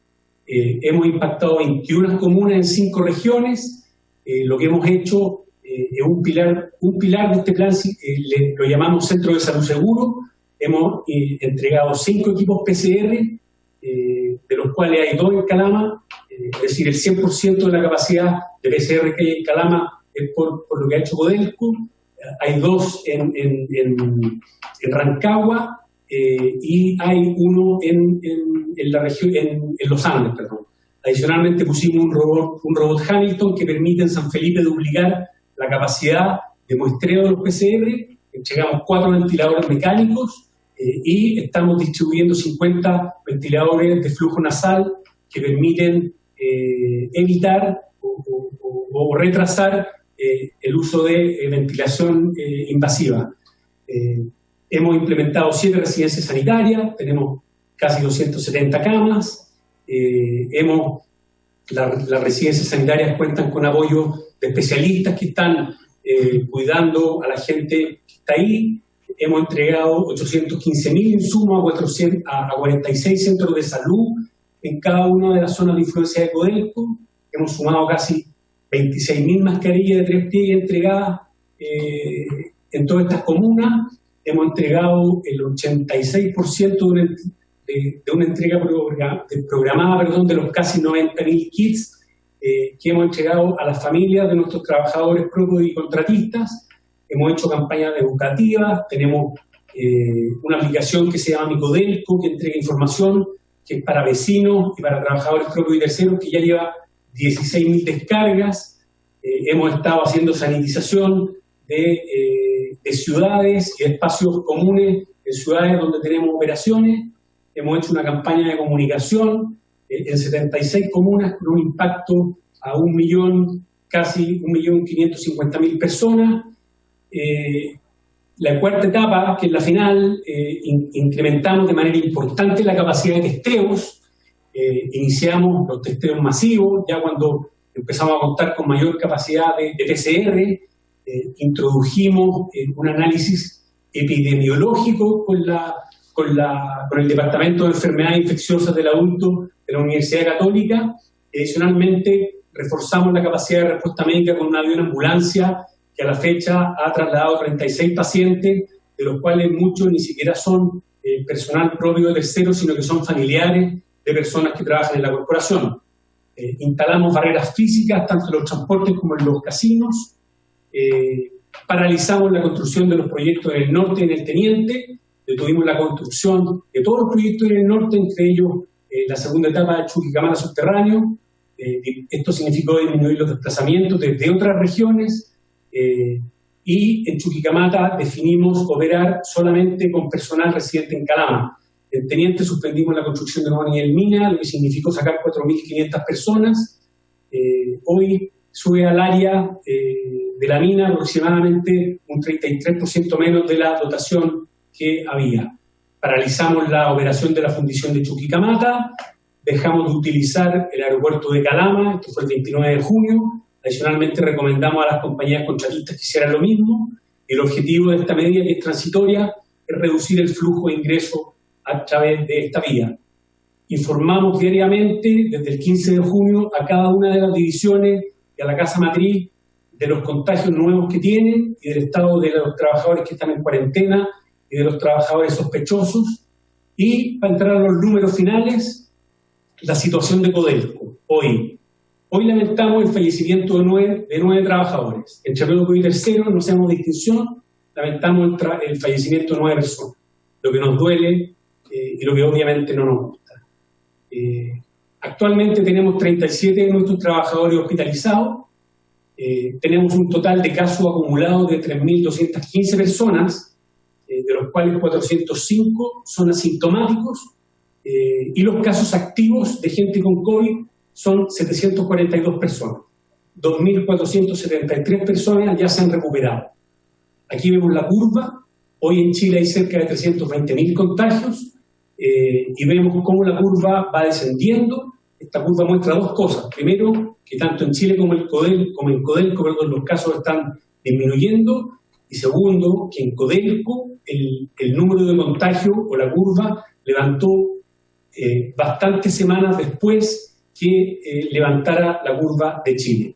Hemos impactado 21 comunas en 5 regiones. Lo que hemos hecho es un pilar de este plan, lo llamamos Centro de Salud Seguro. Hemos entregado 5 equipos PCR, de los cuales hay 2 en Calama, es decir, el 100% de la capacidad de PCR que hay en Calama es por lo que ha hecho Codelco. Hay 2 en Rancagua y hay 1 en la región, en los Andes, perdón. Adicionalmente pusimos un robot Hamilton que permite en San Felipe duplicar la capacidad de muestreo de los PCR. Entregamos 4 ventiladores mecánicos y estamos distribuyendo 50 ventiladores de flujo nasal que permiten evitar o retrasar el uso de ventilación invasiva. Hemos implementado 7 residencias sanitarias, tenemos casi 270 camas. Las residencias sanitarias cuentan con apoyo de especialistas que están cuidando a la gente que está ahí. Hemos entregado 815.000 insumos a 46 centros de salud en cada una de las zonas de influencia de Codelco. Hemos sumado casi 26.000 mascarillas de 3 pies entregadas en todas estas comunas. Hemos entregado el 86% de una entrega programada de los casi 90.000 kits que hemos entregado a las familias de nuestros trabajadores propios y contratistas. Hemos hecho campañas educativas, tenemos una aplicación que se llama Mi Codelco, que entrega información que es para vecinos y para trabajadores propios y terceros, que ya lleva 16.000 descargas. Hemos estado haciendo sanitización de ciudades y de espacios comunes en ciudades donde tenemos operaciones. Hemos hecho una campaña de comunicación en 76 comunas con un impacto a casi 1.550.000 personas. La cuarta etapa, que es la final, incrementamos de manera importante la capacidad de testeos. Iniciamos los testeos masivos, ya cuando empezamos a contar con mayor capacidad de PCR. Introdujimos un análisis epidemiológico con el Departamento de Enfermedades Infecciosas del Adulto de la Universidad Católica. Adicionalmente, reforzamos la capacidad de respuesta médica con un avión ambulancia que a la fecha ha trasladado 36 pacientes, de los cuales muchos ni siquiera son personal propio de terceros, sino que son familiares de personas que trabajan en la corporación. Instalamos barreras físicas, tanto en los transportes como en los casinos. Paralizamos la construcción de los proyectos en el norte y en el Teniente. Detuvimos la construcción de todos los proyectos en el norte, entre ellos la segunda etapa de Chuquicamata subterráneo. Esto significó disminuir los desplazamientos desde otras regiones. Y en Chuquicamata definimos operar solamente con personal residente en Calama. En Teniente suspendimos la construcción de nueva nivel mina, lo que significó sacar 4.500 personas. Hoy sube al área de la mina aproximadamente un 33% menos de la dotación que había. Paralizamos la operación de la fundición de Chuquicamata, dejamos de utilizar el aeropuerto de Calama, esto fue el 29 de junio. Adicionalmente recomendamos a las compañías contratistas que hicieran lo mismo. El objetivo de esta medida, que es transitoria, es reducir el flujo de ingresos a través de esta vía. Informamos diariamente, desde el 15 de junio, a cada una de las divisiones y a la Casa Matriz de los contagios nuevos que tienen y del estado de los trabajadores que están en cuarentena y de los trabajadores sospechosos. Y para entrar a los números finales, la situación de Codelco. Hoy lamentamos el fallecimiento de nueve trabajadores. Entre Propios y terceros no hacemos distinción, lamentamos el fallecimiento de 9 personas. Lo que nos duele y lo que obviamente no nos gusta. Actualmente tenemos 37 de nuestros trabajadores hospitalizados. Tenemos un total de casos acumulados de 3.215 personas, de los cuales 405 son asintomáticos, y los casos activos de gente con COVID son 742 personas. 2.473 personas ya se han recuperado. Aquí vemos la curva. Hoy en Chile hay cerca de 320.000 contagios y vemos cómo la curva va descendiendo. Esta curva muestra dos cosas. Primero, que tanto en Chile como en Codelco, los casos están disminuyendo. Y segundo, que en Codelco el número de contagios o la curva levantó bastantes semanas después que levantara la curva de Chile.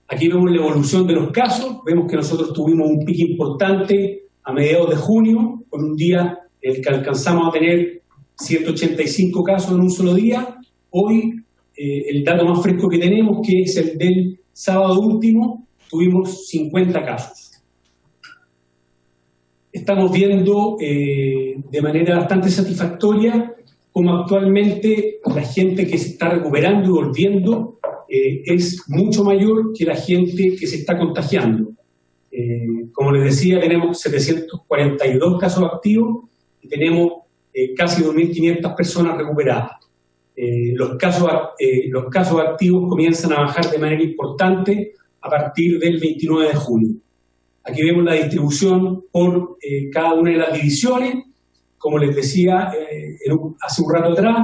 Aquí vemos la evolución de los casos. Vemos que nosotros tuvimos un pico importante a mediados de junio, con un día en el que alcanzamos a tener 185 casos en un solo día. Hoy, el dato más fresco que tenemos, que es el del sábado último, tuvimos 50 casos. Estamos viendo de manera bastante satisfactoria cómo actualmente la gente que se está recuperando y volviendo es mucho mayor que la gente que se está contagiando. Como les decía, tenemos 742 casos activos y tenemos casi 2.500 personas recuperadas. Los casos activos comienzan a bajar de manera importante a partir del 29 de junio. Aquí vemos la distribución por cada una de las divisiones. Como les decía hace un rato atrás,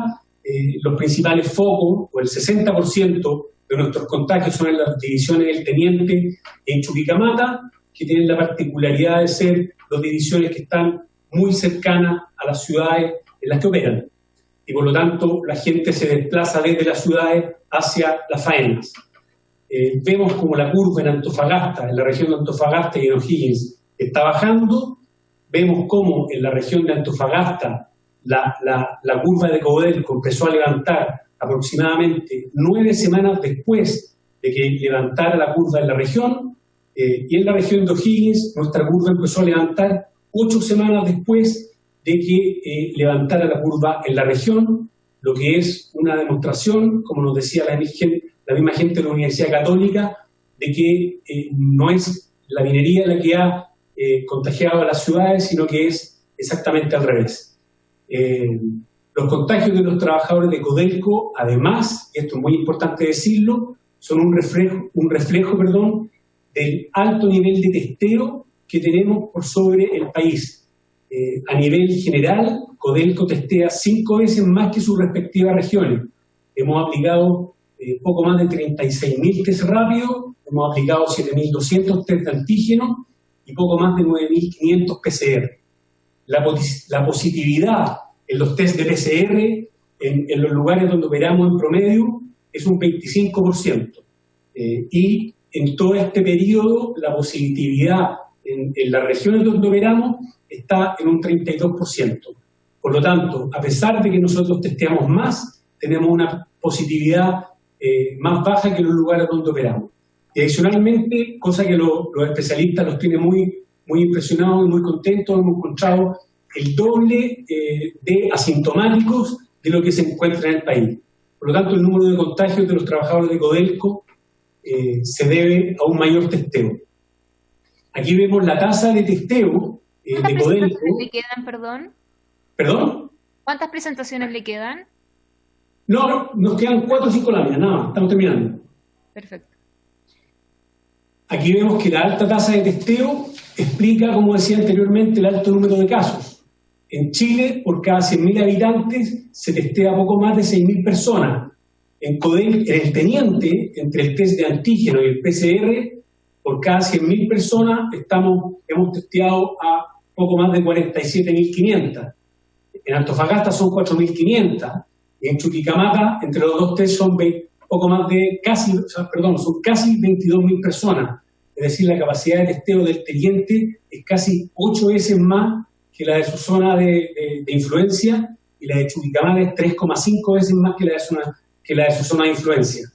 los principales focos, o el 60% de nuestros contagios son en las divisiones del Teniente y en Chuquicamata, que tienen la particularidad de ser dos divisiones que están muy cercanas a las ciudades en las que operan. Y por lo tanto, la gente se desplaza desde las ciudades hacia las faenas. Vemos como la curva en Antofagasta, en la región de Antofagasta y en O'Higgins, está bajando. Vemos cómo en la región de Antofagasta la curva de Codelco empezó a levantar aproximadamente 9 semanas después de que levantara la curva en la región, y en la región de O'Higgins nuestra curva empezó a levantar 8 semanas después de que levantara la curva en la región, lo que es una demostración, como nos decía la misma gente de la Universidad Católica, de que no es la minería la que ha contagiado a las ciudades, sino que es exactamente al revés. Los contagios de los trabajadores de Codelco, además, y esto es muy importante decirlo, son un reflejo del alto nivel de testeo que tenemos por sobre el país. A nivel general, Codelco testea 5 veces más que sus respectivas regiones. Hemos aplicado poco más de 36.000 test rápidos, hemos aplicado 7.200 test de antígeno y poco más de 9.500 PCR. La positividad en los test de PCR en los lugares donde operamos en promedio es un 25%. Y en todo este periodo la positividad en las regiones donde operamos está en un 32%. Por lo tanto, a pesar de que nosotros testeamos más, tenemos una positividad más baja que en los lugares donde operamos. Y adicionalmente, cosa que los especialistas los tiene muy impresionados y muy contentos, hemos encontrado el doble de asintomáticos de lo que se encuentra en el país. Por lo tanto, el número de contagios de los trabajadores de Codelco se debe a un mayor testeo. Aquí vemos la tasa de testeo de Codelco. ¿Cuántas presentaciones le quedan, perdón? ¿Perdón? ¿Cuántas presentaciones le quedan? No, nos quedan 4 o 5 láminas, nada más, estamos terminando. Perfecto. Aquí vemos que la alta tasa de testeo explica, como decía anteriormente, el alto número de casos. En Chile, por cada 100.000 habitantes, se testea poco más de 6.000 personas. En el Teniente, entre el test de antígeno y el PCR, por cada 100.000 personas hemos testeado a poco más de 47.500. En Antofagasta son 4.500. Y en Chuquicamata, entre los dos test, son son casi 22.000 personas. Es decir, la capacidad de testeo del Teniente es casi 8 veces más que la de su zona de influencia, y la de Chuquicamata es 3,5 veces más que la de su zona de influencia.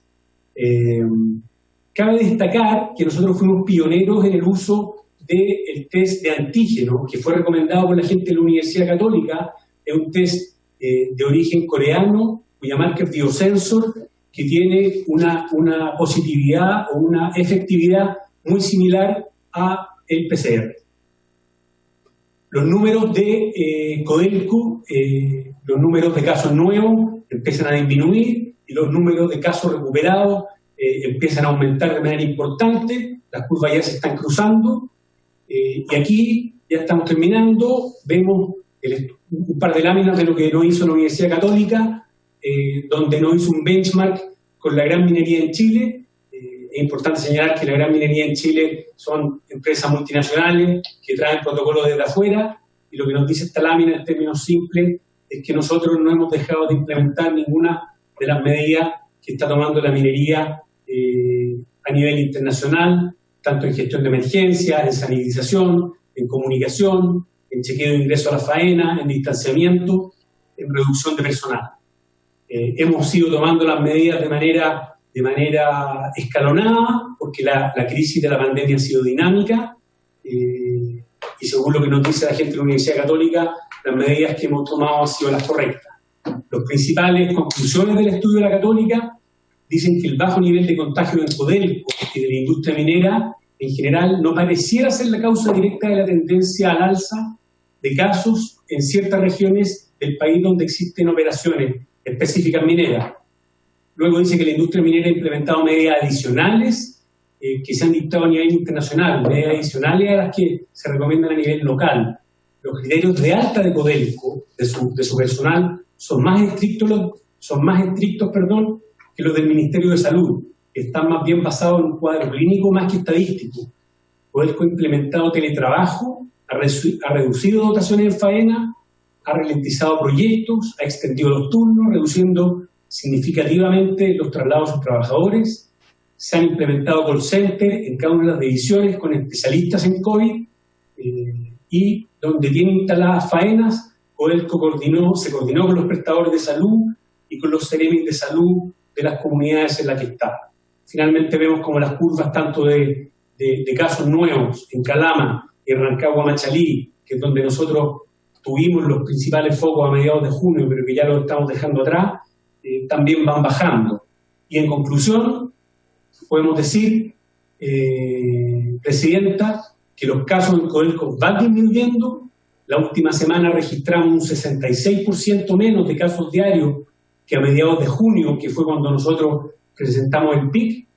Cabe destacar que nosotros fuimos pioneros en el uso del test de antígeno, que fue recomendado por la gente de la Universidad Católica. Es un test de origen coreano, cuya marca es Biosensor, que tiene una positividad o una efectividad muy similar a el PCR. Los números de Codelco, los números de casos nuevos empiezan a disminuir y los números de casos recuperados empiezan a aumentar de manera importante. Las curvas ya se están cruzando y aquí ya estamos terminando. Vemos un par de láminas de lo que no hizo la Universidad Católica, donde no hizo un benchmark con la gran minería en Chile. Es importante señalar que la gran minería en Chile son empresas multinacionales que traen protocolos desde afuera, y lo que nos dice esta lámina en términos simples es que nosotros no hemos dejado de implementar ninguna de las medidas que está tomando la minería a nivel internacional, tanto en gestión de emergencias, en sanitización, en comunicación, en chequeo de ingreso a la faena, en distanciamiento, en reducción de personal. Hemos ido tomando las medidas de manera escalonada, porque la crisis de la pandemia ha sido dinámica, y según lo que nos dice la gente de la Universidad Católica, las medidas que hemos tomado han sido las correctas. Las principales conclusiones del estudio de la Católica dicen que el bajo nivel de contagio en Codelco y de la industria minera en general no pareciera ser la causa directa de la tendencia al alza de casos en ciertas regiones del país donde existen operaciones específicas mineras. Luego dice que la industria minera ha implementado medidas adicionales que se han dictado a nivel internacional, medidas adicionales a las que se recomiendan a nivel local. Los criterios de alta de Codelco, de su personal, son más estrictos que los del Ministerio de Salud, que están más bien basados en un cuadro clínico más que estadístico. Codelco ha implementado teletrabajo, ha reducido dotaciones en faena, ha ralentizado proyectos, ha extendido los turnos, reduciendo significativamente los traslados a sus trabajadores. Se han implementado call centers en cada una de las divisiones con especialistas en COVID, y donde tiene instaladas faenas, Codelco se coordinó con los prestadores de salud y con los CEREMIS de salud de las comunidades en las que está. Finalmente vemos como las curvas tanto de casos nuevos en Calama y en Rancagua, Machalí, que es donde nosotros tuvimos los principales focos a mediados de junio, pero que ya los estamos dejando atrás, también van bajando. Y en conclusión, podemos decir, Presidenta, que los casos en Codelco van disminuyendo. La última semana registramos un 66% menos de casos diarios que a mediados de junio, que fue cuando nosotros presentamos el PIC,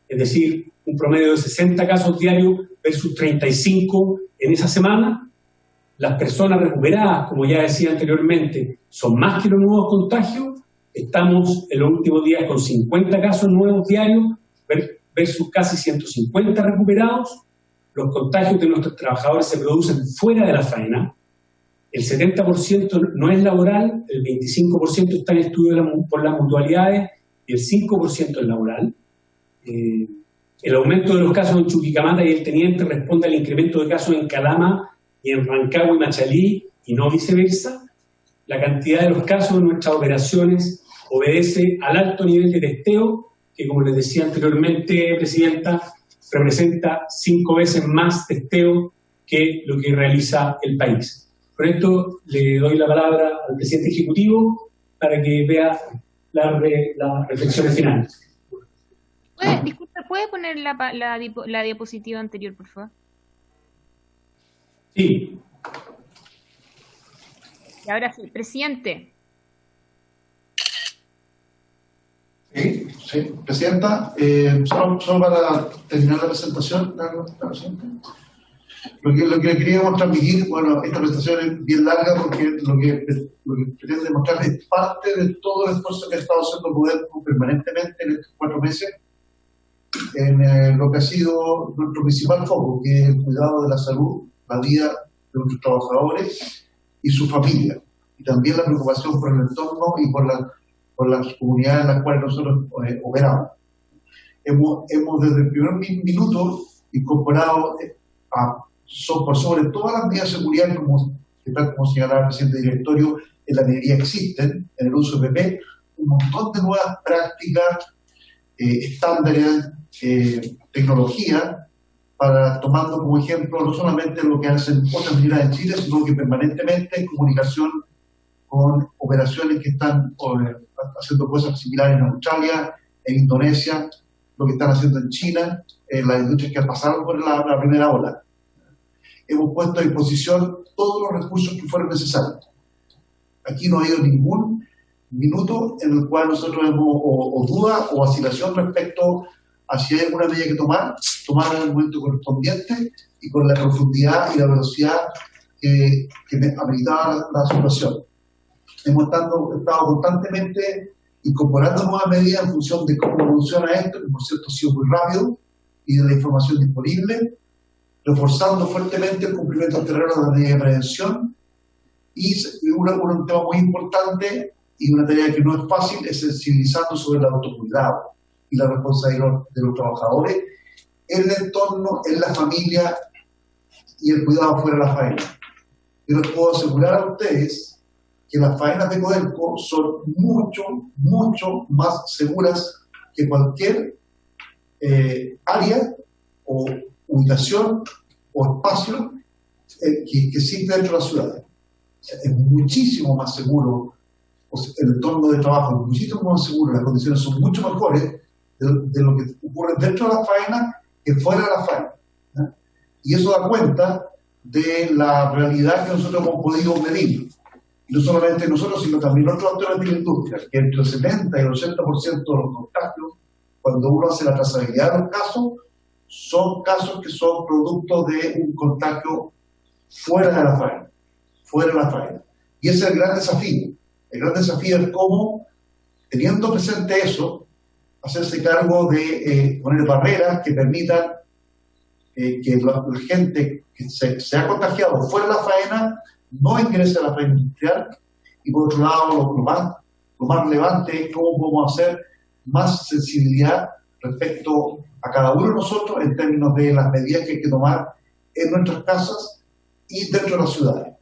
es decir, un promedio de 60 casos diarios versus 35 en esa semana. Las personas recuperadas, como ya decía anteriormente, son más que los nuevos contagios. Estamos en los últimos días con 50 casos nuevos diarios versus casi 150 recuperados. Los contagios de nuestros trabajadores se producen fuera de la faena. El 70% no es laboral, el 25% está en estudio por las mutualidades y el 5% es laboral. El aumento de los casos en Chuquicamata y el Teniente responde al incremento de casos en Calama y en Rancagua y Machalí, y no viceversa. La cantidad de los casos en nuestras operaciones obedece al alto nivel de testeo, que como les decía anteriormente, Presidenta, representa 5 veces más testeo que lo que realiza el país. Con esto le doy la palabra al presidente ejecutivo para que vea las reflexiones finales. Disculpe, ¿puede poner la diapositiva anterior, por favor? Sí. Y ahora sí, presidente. Sí, Presidenta, solo para terminar la presentación, lo que queríamos transmitir, bueno, esta presentación es bien larga porque lo que pretende demostrar es parte de todo el esfuerzo que ha estado haciendo Codelco permanentemente en estos 4 meses en lo que ha sido nuestro principal foco, que es el cuidado de la salud, la vida de nuestros trabajadores y su familia, y también la preocupación por el entorno y por las comunidades en las cuales nosotros operamos. Hemos desde el primer minuto incorporado por sobre todas las medidas de seguridad, como señalaba el presidente del directorio, en la minería existen, en el uso de PP, un montón de nuevas prácticas, estándares, tecnología, tomando como ejemplo no solamente lo que hacen otras mineras en Chile, sino que permanentemente en comunicación con operaciones que están haciendo cosas similares en Australia, en Indonesia, lo que están haciendo en China, en las industrias que han pasado por la primera ola. Hemos puesto a disposición todos los recursos que fueron necesarios. Aquí no ha habido ningún minuto en el cual nosotros hemos o duda o vacilación respecto a si hay alguna medida que tomar en el momento correspondiente y con la profundidad y la velocidad que ameritaba la situación. Hemos estado constantemente incorporando nuevas medidas en función de cómo evoluciona esto, que por cierto ha sido muy rápido, y de la información disponible, reforzando fuertemente el cumplimiento del terreno de la medida de prevención, y un tema muy importante y una tarea que no es fácil es sensibilizando sobre el autocuidado y la responsabilidad de los trabajadores en el entorno, en la familia y el cuidado fuera de la faena. Yo les puedo asegurar a ustedes que las faenas de Codelco son mucho más seguras que cualquier área o ubicación o espacio que existe dentro de la ciudad. O sea, es muchísimo más seguro, el entorno de trabajo es muchísimo más seguro, las condiciones son mucho mejores de lo que ocurre dentro de la faena que fuera de la faena, ¿no? Y eso da cuenta de la realidad que nosotros hemos podido medir. Y no solamente nosotros, sino también otros actores de la industria, que entre el 70 y el 80% de los contagios, cuando uno hace la trazabilidad de los casos, son casos que son producto de un contagio fuera de la faena. Y ese es el gran desafío. El gran desafío es cómo, teniendo presente eso, hacerse cargo de poner barreras que permitan que la gente que se ha contagiado fuera de la faena no ingrese a la faena industrial. Y por otro lado, lo más relevante es cómo podemos hacer más sensibilidad respecto a cada uno de nosotros en términos de las medidas que hay que tomar en nuestras casas y dentro de las ciudades.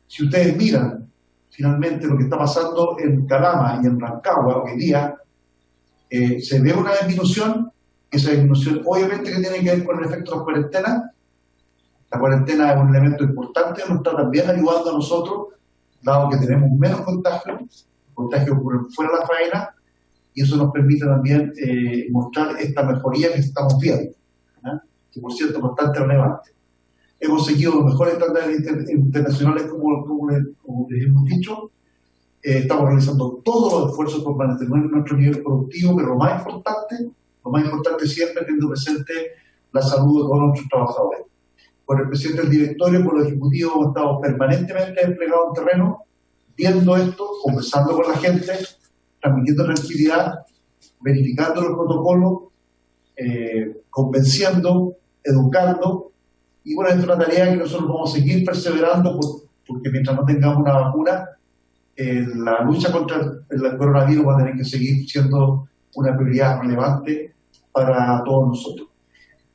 Si ustedes miran finalmente lo que está pasando en Calama y en Rancagua hoy día, se ve una disminución. Esa disminución obviamente que tiene que ver con el efecto de las cuarentenas. La cuarentena es un elemento importante, nos está también ayudando a nosotros, dado que tenemos menos contagios por fuera de la faena, y eso nos permite también mostrar esta mejoría que estamos viendo, que por cierto es bastante relevante. Hemos seguido los mejores estándares internacionales, como les hemos dicho. Estamos realizando todos los esfuerzos por mantener nuestro nivel productivo, pero lo más importante siempre teniendo presente la salud de todos nuestros trabajadores. Por el presidente del directorio, por los ejecutivos, hemos estado permanentemente desplegados en terreno, viendo esto, conversando con la gente, transmitiendo tranquilidad, verificando los protocolos, convenciendo, educando. Y bueno, esta es una tarea que nosotros vamos a seguir perseverando porque mientras no tengamos una vacuna, la lucha contra el coronavirus va a tener que seguir siendo una prioridad relevante para todos nosotros.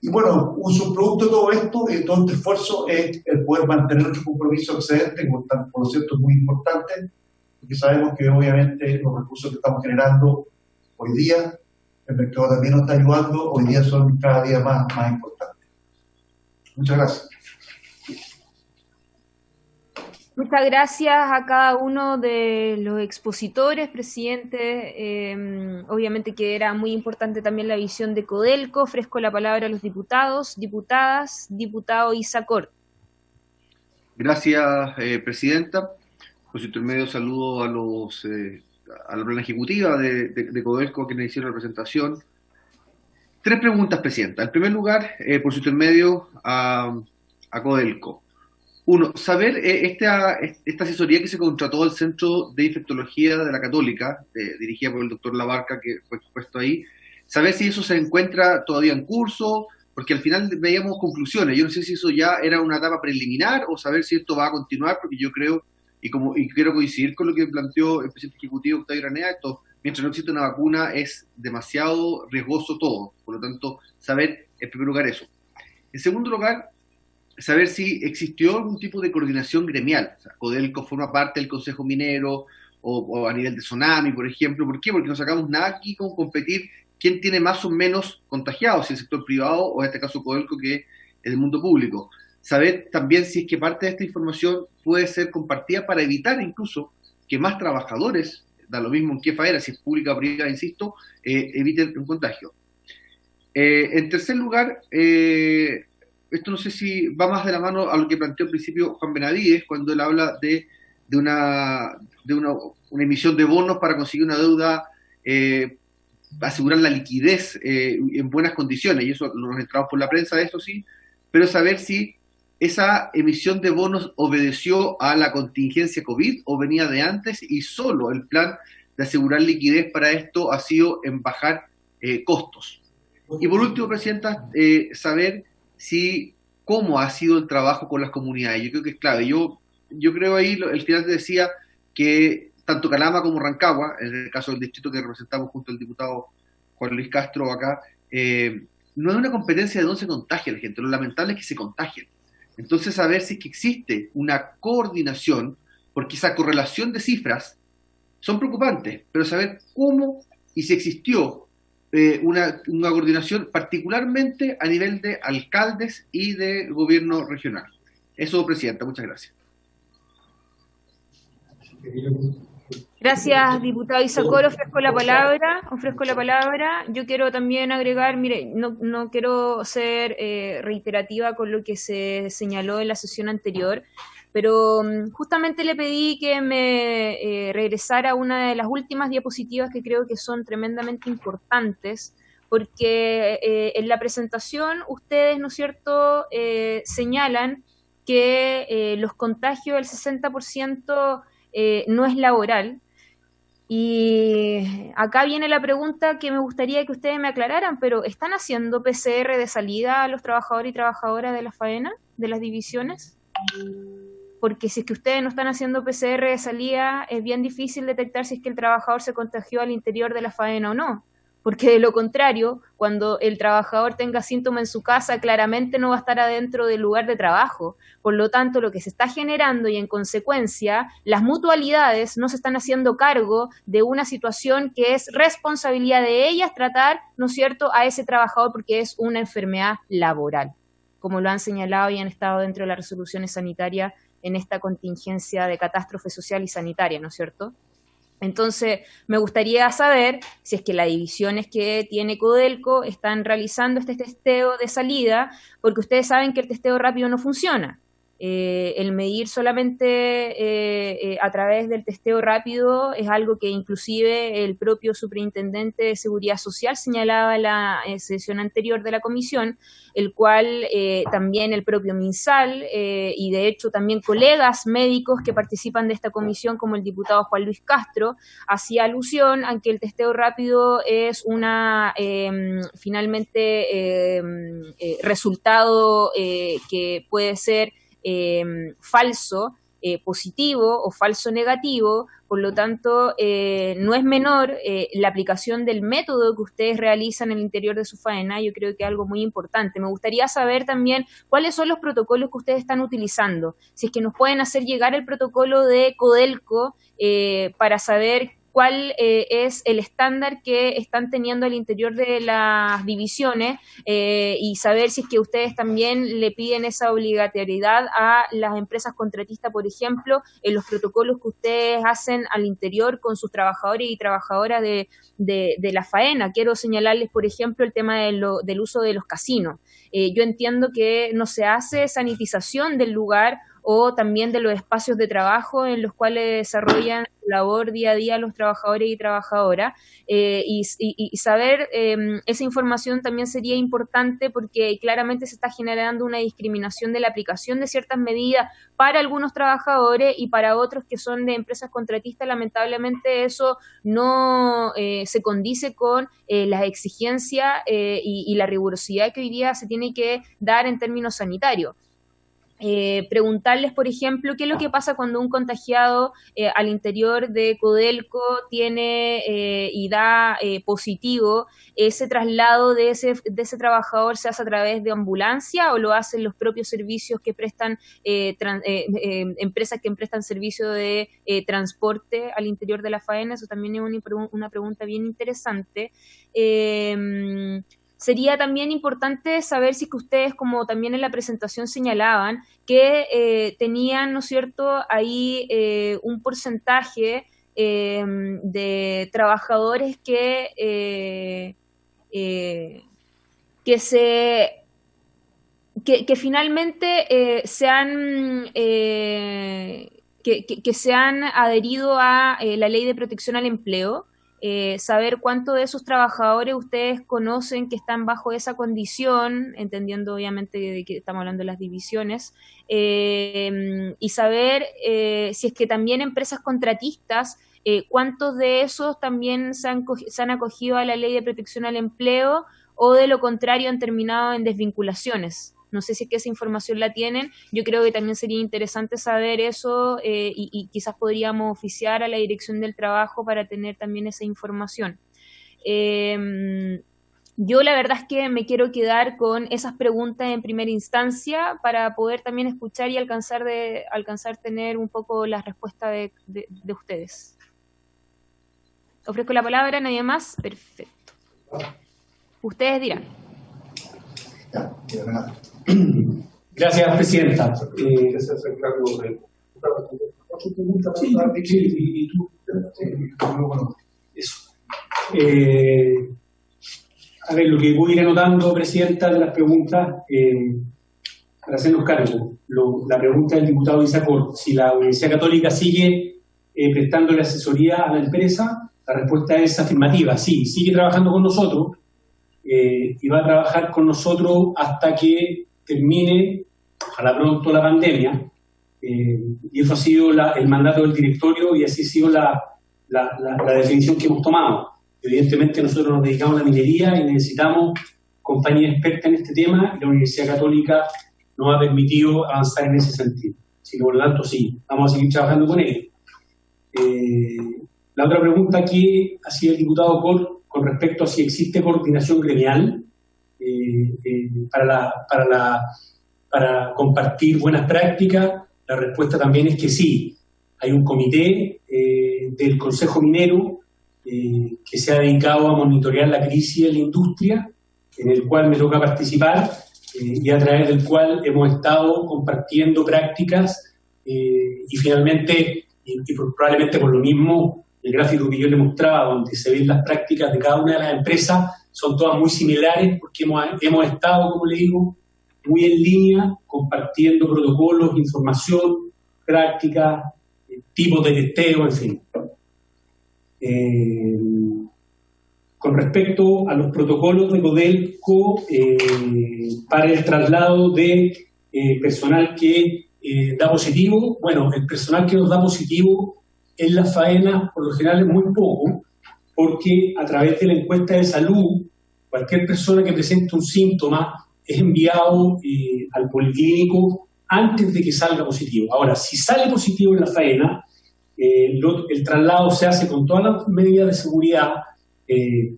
Y bueno, un subproducto de todo esto, de todo este esfuerzo, es el poder mantener nuestro compromiso excedente, que por lo cierto es muy importante, porque sabemos que obviamente los recursos que estamos generando hoy día, el mercado también nos está ayudando, hoy día son cada día más importantes. Muchas gracias. Muchas gracias a cada uno de los expositores, presidente. Obviamente que era muy importante también la visión de Codelco. Ofrezco la palabra a los diputados, diputadas, diputado Isacor. Gracias, presidenta. Por su intermedio saludo a la plana ejecutiva de Codelco, quienes hicieron la presentación. 3 preguntas, presidenta. En primer lugar, por su intermedio a Codelco. 1, saber esta asesoría que se contrató al Centro de Infectología de la Católica, dirigida por el doctor Labarca, que fue expuesto ahí, saber si eso se encuentra todavía en curso, porque al final veíamos conclusiones. Yo no sé si eso ya era una etapa preliminar o saber si esto va a continuar, porque yo creo, y quiero coincidir con lo que planteó el presidente ejecutivo Octavio Granera, esto, mientras no existe una vacuna, es demasiado riesgoso todo. Por lo tanto, saber en primer lugar eso. En segundo lugar, saber si existió algún tipo de coordinación gremial. O sea, Codelco forma parte del Consejo Minero o a nivel de Sonami, por ejemplo. ¿Por qué? Porque no sacamos nada aquí con competir quién tiene más o menos contagiados, si el sector privado o en este caso Codelco, que es el mundo público. Saber también si es que parte de esta información puede ser compartida para evitar incluso que más trabajadores, da lo mismo en qué faena, si es pública o privada, insisto, eviten un contagio. En tercer lugar, esto no sé si va más de la mano a lo que planteó al principio Juan Benavides, cuando él habla de una emisión de bonos para conseguir una deuda, asegurar la liquidez en buenas condiciones, y eso nos entramos por la prensa, eso sí, pero saber si esa emisión de bonos obedeció a la contingencia COVID o venía de antes y solo el plan de asegurar liquidez para esto ha sido en bajar costos. Y por último, presidenta, saber cómo ha sido el trabajo con las comunidades. Yo creo que es clave. Yo creo ahí, el final te decía que tanto Calama como Rancagua, en el caso del distrito que representamos junto al diputado Juan Luis Castro acá, no es una competencia de dónde se contagia la gente, lo lamentable es que se contagien. Entonces, saber si es que existe una coordinación, porque esa correlación de cifras son preocupantes, pero saber cómo y si existió una coordinación, particularmente a nivel de alcaldes y de gobierno regional. Eso, presidenta, muchas gracias. Gracias, diputado Isacor. Ofrezco la palabra. Yo quiero también agregar, mire, no quiero ser reiterativa con lo que se señaló en la sesión anterior, pero justamente le pedí que me regresara a una de las últimas diapositivas que creo que son tremendamente importantes, porque en la presentación ustedes, ¿no es cierto?, señalan que los contagios del 60% no es laboral. Y acá viene la pregunta que me gustaría que ustedes me aclararan, pero ¿están haciendo PCR de salida a los trabajadores y trabajadoras de la faena, de las divisiones? Porque si es que ustedes no están haciendo PCR de salida, es bien difícil detectar si es que el trabajador se contagió al interior de la faena o no. Porque de lo contrario, cuando el trabajador tenga síntomas en su casa, claramente no va a estar adentro del lugar de trabajo. Por lo tanto, lo que se está generando y en consecuencia, las mutualidades no se están haciendo cargo de una situación que es responsabilidad de ellas tratar, ¿no es cierto?, a ese trabajador porque es una enfermedad laboral. como lo han señalado y han estado dentro de las resoluciones sanitarias en esta contingencia de catástrofe social y sanitaria, ¿no es cierto? Entonces, me gustaría saber si es que las divisiones que tiene Codelco están realizando este testeo de salida, porque ustedes saben que el testeo rápido no funciona. El medir solamente a través del testeo rápido es algo que inclusive el propio superintendente de Seguridad Social señalaba en la sesión anterior de la comisión, el cual también el propio MinSal y de hecho también colegas médicos que participan de esta comisión, como el diputado Juan Luis Castro, hacía alusión a que el testeo rápido es una finalmente resultado que puede ser falso, positivo o falso negativo. Por lo tanto, no es menor la aplicación del método que ustedes realizan en el interior de su faena. Yo creo que es algo muy importante. Me gustaría saber también cuáles son los protocolos que ustedes están utilizando, si es que nos pueden hacer llegar el protocolo de Codelco para saber cuál es el estándar que están teniendo al interior de las divisiones y saber si es que ustedes también le piden esa obligatoriedad a las empresas contratistas, por ejemplo, en los protocolos que ustedes hacen al interior con sus trabajadores y trabajadoras de la faena. Quiero señalarles, por ejemplo, el tema del uso de los casinos. Yo entiendo que no se hace sanitización del lugar o también de los espacios de trabajo en los cuales desarrollan labor día a día los trabajadores y trabajadoras, y saber esa información también sería importante porque claramente se está generando una discriminación de la aplicación de ciertas medidas para algunos trabajadores y para otros que son de empresas contratistas. Lamentablemente eso no se condice con las exigencias y la rigurosidad que hoy día se tiene que dar en términos sanitarios. Preguntarles, por ejemplo, qué es lo que pasa cuando un contagiado al interior de Codelco tiene y da positivo. ¿Ese traslado de ese trabajador se hace a través de ambulancia o lo hacen los propios servicios que prestan, empresas que prestan servicio de transporte al interior de la faena? Eso también es una pregunta bien interesante. Sería también importante saber si que ustedes, como también en la presentación señalaban, que tenían, ¿no es cierto?, ahí un porcentaje de trabajadores que finalmente se han adherido a la Ley de Protección al Empleo. Saber cuántos de esos trabajadores ustedes conocen que están bajo esa condición, entendiendo obviamente de que estamos hablando de las divisiones, y saber si es que también empresas contratistas, cuántos de esos también se han acogido a la Ley de Protección al Empleo o de lo contrario han terminado en desvinculaciones. No sé si es que esa información la tienen. Yo creo que también sería interesante saber eso y quizás podríamos oficiar a la Dirección del Trabajo para tener también esa información. Yo la verdad es que me quiero quedar con esas preguntas en primera instancia para poder también escuchar y alcanzar tener un poco la respuesta de ustedes. Ofrezco la palabra, nadie más. Perfecto. Ustedes dirán. Gracias, Presidenta. A ver, lo que voy a ir anotando, Presidenta, de las preguntas, para hacernos cargo. La pregunta del diputado Isacor, si la Universidad Católica sigue prestándole asesoría a la empresa, la respuesta es afirmativa, sí, sigue trabajando con nosotros y va a trabajar con nosotros hasta que termine, ojalá pronto, la pandemia, y eso ha sido el mandato del directorio y así ha sido la definición que hemos tomado. Evidentemente nosotros nos dedicamos a la minería y necesitamos compañía experta en este tema y la Universidad Católica nos ha permitido avanzar en ese sentido. Así que por lo tanto sí, vamos a seguir trabajando con ellos. La otra pregunta que hacía el diputado con respecto a si existe coordinación gremial para compartir buenas prácticas, la respuesta también es que sí. Hay un comité del Consejo Minero que se ha dedicado a monitorear la crisis de la industria, en el cual me toca participar, y a través del cual hemos estado compartiendo prácticas y finalmente, y probablemente por lo mismo, el gráfico que yo le mostraba, donde se ven las prácticas de cada una de las empresas, son todas muy similares porque hemos estado, como le digo, muy en línea, compartiendo protocolos, información, prácticas, tipos de testeo, en fin. Con respecto a los protocolos de Codelco para el traslado de personal que da positivo, bueno, el personal que nos da positivo en la faena por lo general es muy poco, porque a través de la encuesta de salud, cualquier persona que presente un síntoma es enviado al policlínico antes de que salga positivo. Ahora, si sale positivo en la faena, el traslado se hace con todas las medidas de seguridad,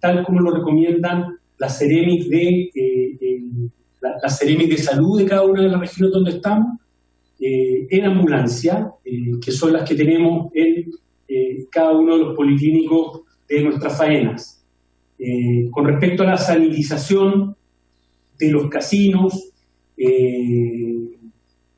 tal como lo recomiendan las Ceremis de salud de cada una de las regiones donde estamos, en ambulancia, que son las que tenemos en cada uno de los policlínicos de nuestras faenas. Con respecto a la sanitización de los casinos,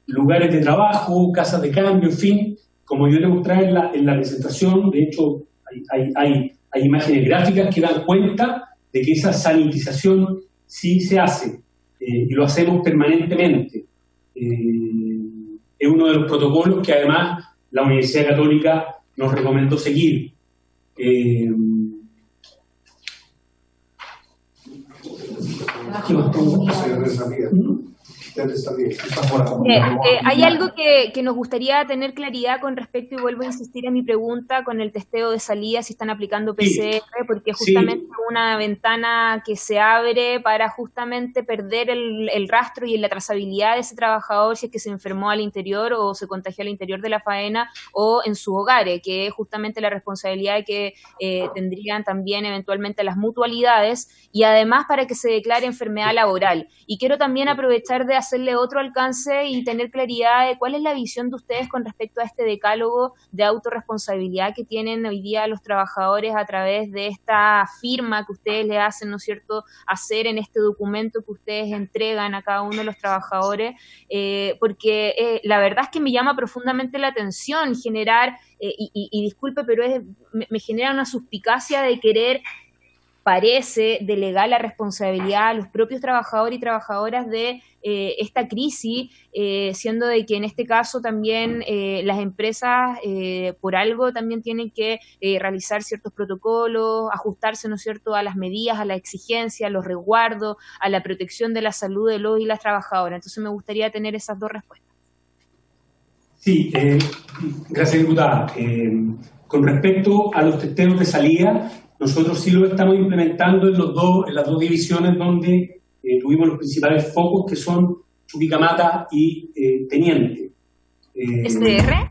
lugares de trabajo, casas de cambio, en fin, como yo le mostré en la presentación, de hecho hay imágenes gráficas que dan cuenta de que esa sanitización sí se hace y lo hacemos permanentemente. Es uno de los protocolos que además la Universidad Católica nos recomendó seguir. Hay algo que nos gustaría tener claridad con respecto, y vuelvo a insistir en mi pregunta, con el testeo de salida, si están aplicando PCR, porque justamente una ventana que se abre para justamente perder el rastro y la trazabilidad de ese trabajador si es que se enfermó al interior o se contagió al interior de la faena o en sus hogares, que es justamente la responsabilidad que tendrían también eventualmente las mutualidades, y además para que se declare enfermedad laboral. Y quiero también aprovechar de hacerle otro alcance y tener claridad de cuál es la visión de ustedes con respecto a este decálogo de autorresponsabilidad que tienen hoy día los trabajadores a través de esta firma que ustedes le hacen, ¿no es cierto?, hacer en este documento que ustedes entregan a cada uno de los trabajadores, porque la verdad es que me llama profundamente la atención generar, y disculpe, pero me genera una suspicacia de querer, parece, delegar la responsabilidad a los propios trabajadores y trabajadoras de esta crisis, siendo de que en este caso también las empresas por algo también tienen que realizar ciertos protocolos, ajustarse, ¿no es cierto?, a las medidas, a la exigencia, a los resguardos, a la protección de la salud de los y las trabajadoras. Entonces me gustaría tener esas dos respuestas. Sí, gracias, diputada. Con respecto a los testeos de salida, nosotros sí lo estamos implementando en las dos divisiones donde tuvimos los principales focos, que son Chuquicamata y Teniente. ¿PCR?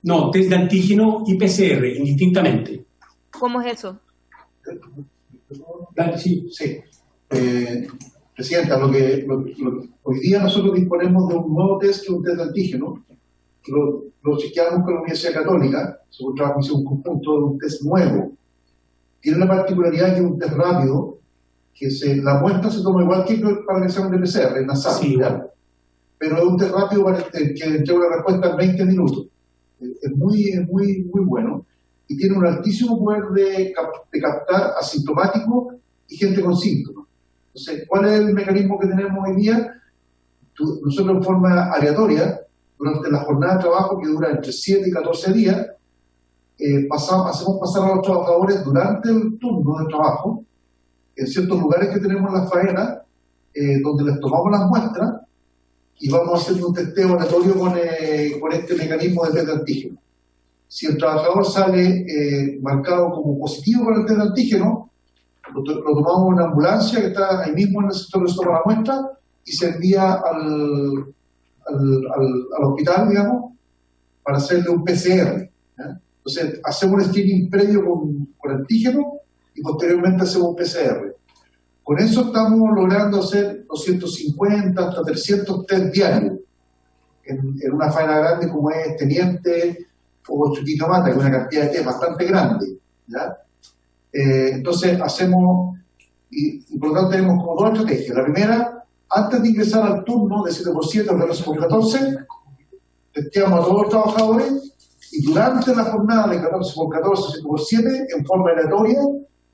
No, test de antígeno y PCR, indistintamente. ¿Cómo es eso? Sí. Presidenta, hoy día nosotros disponemos de un nuevo test, que es un test de antígeno. Lo chequeamos con la Universidad Católica, nosotros trabajamos en un conjunto de un test nuevo. Tiene la particularidad que es un test rápido, que la muestra se toma igual que para el examen de PCR, en nasal, sí, pero es un test rápido que entrega una respuesta en 20 minutos. Es muy bueno y tiene un altísimo poder de captar asintomáticos y gente con síntomas. Entonces, ¿cuál es el mecanismo que tenemos hoy día? Nosotros en forma aleatoria, durante la jornada de trabajo que dura entre 7 y 14 días, hacemos pasar a los trabajadores durante el turno de trabajo en ciertos lugares que tenemos en la faena, donde les tomamos las muestras y vamos haciendo un testeo aleatorio con este mecanismo de test de antígeno. Si el trabajador sale marcado como positivo con el test de antígeno, lo tomamos en una ambulancia que está ahí mismo en el sector de toma la muestra y se envía al hospital, digamos, para hacerle un PCR. Entonces, hacemos un screening previo con antígeno y posteriormente hacemos un PCR. Con eso estamos logrando hacer 250 hasta 300 test diarios en una faena grande como es Teniente o Chuquicamata, que es una cantidad de test bastante grande, ¿ya? Entonces hacemos, y por lo tanto tenemos como dos estrategias. La primera, antes de ingresar al turno de 7x7 o de 14x14, testeamos a todos los trabajadores y durante la jornada de 14x14, 7x7, en forma aleatoria,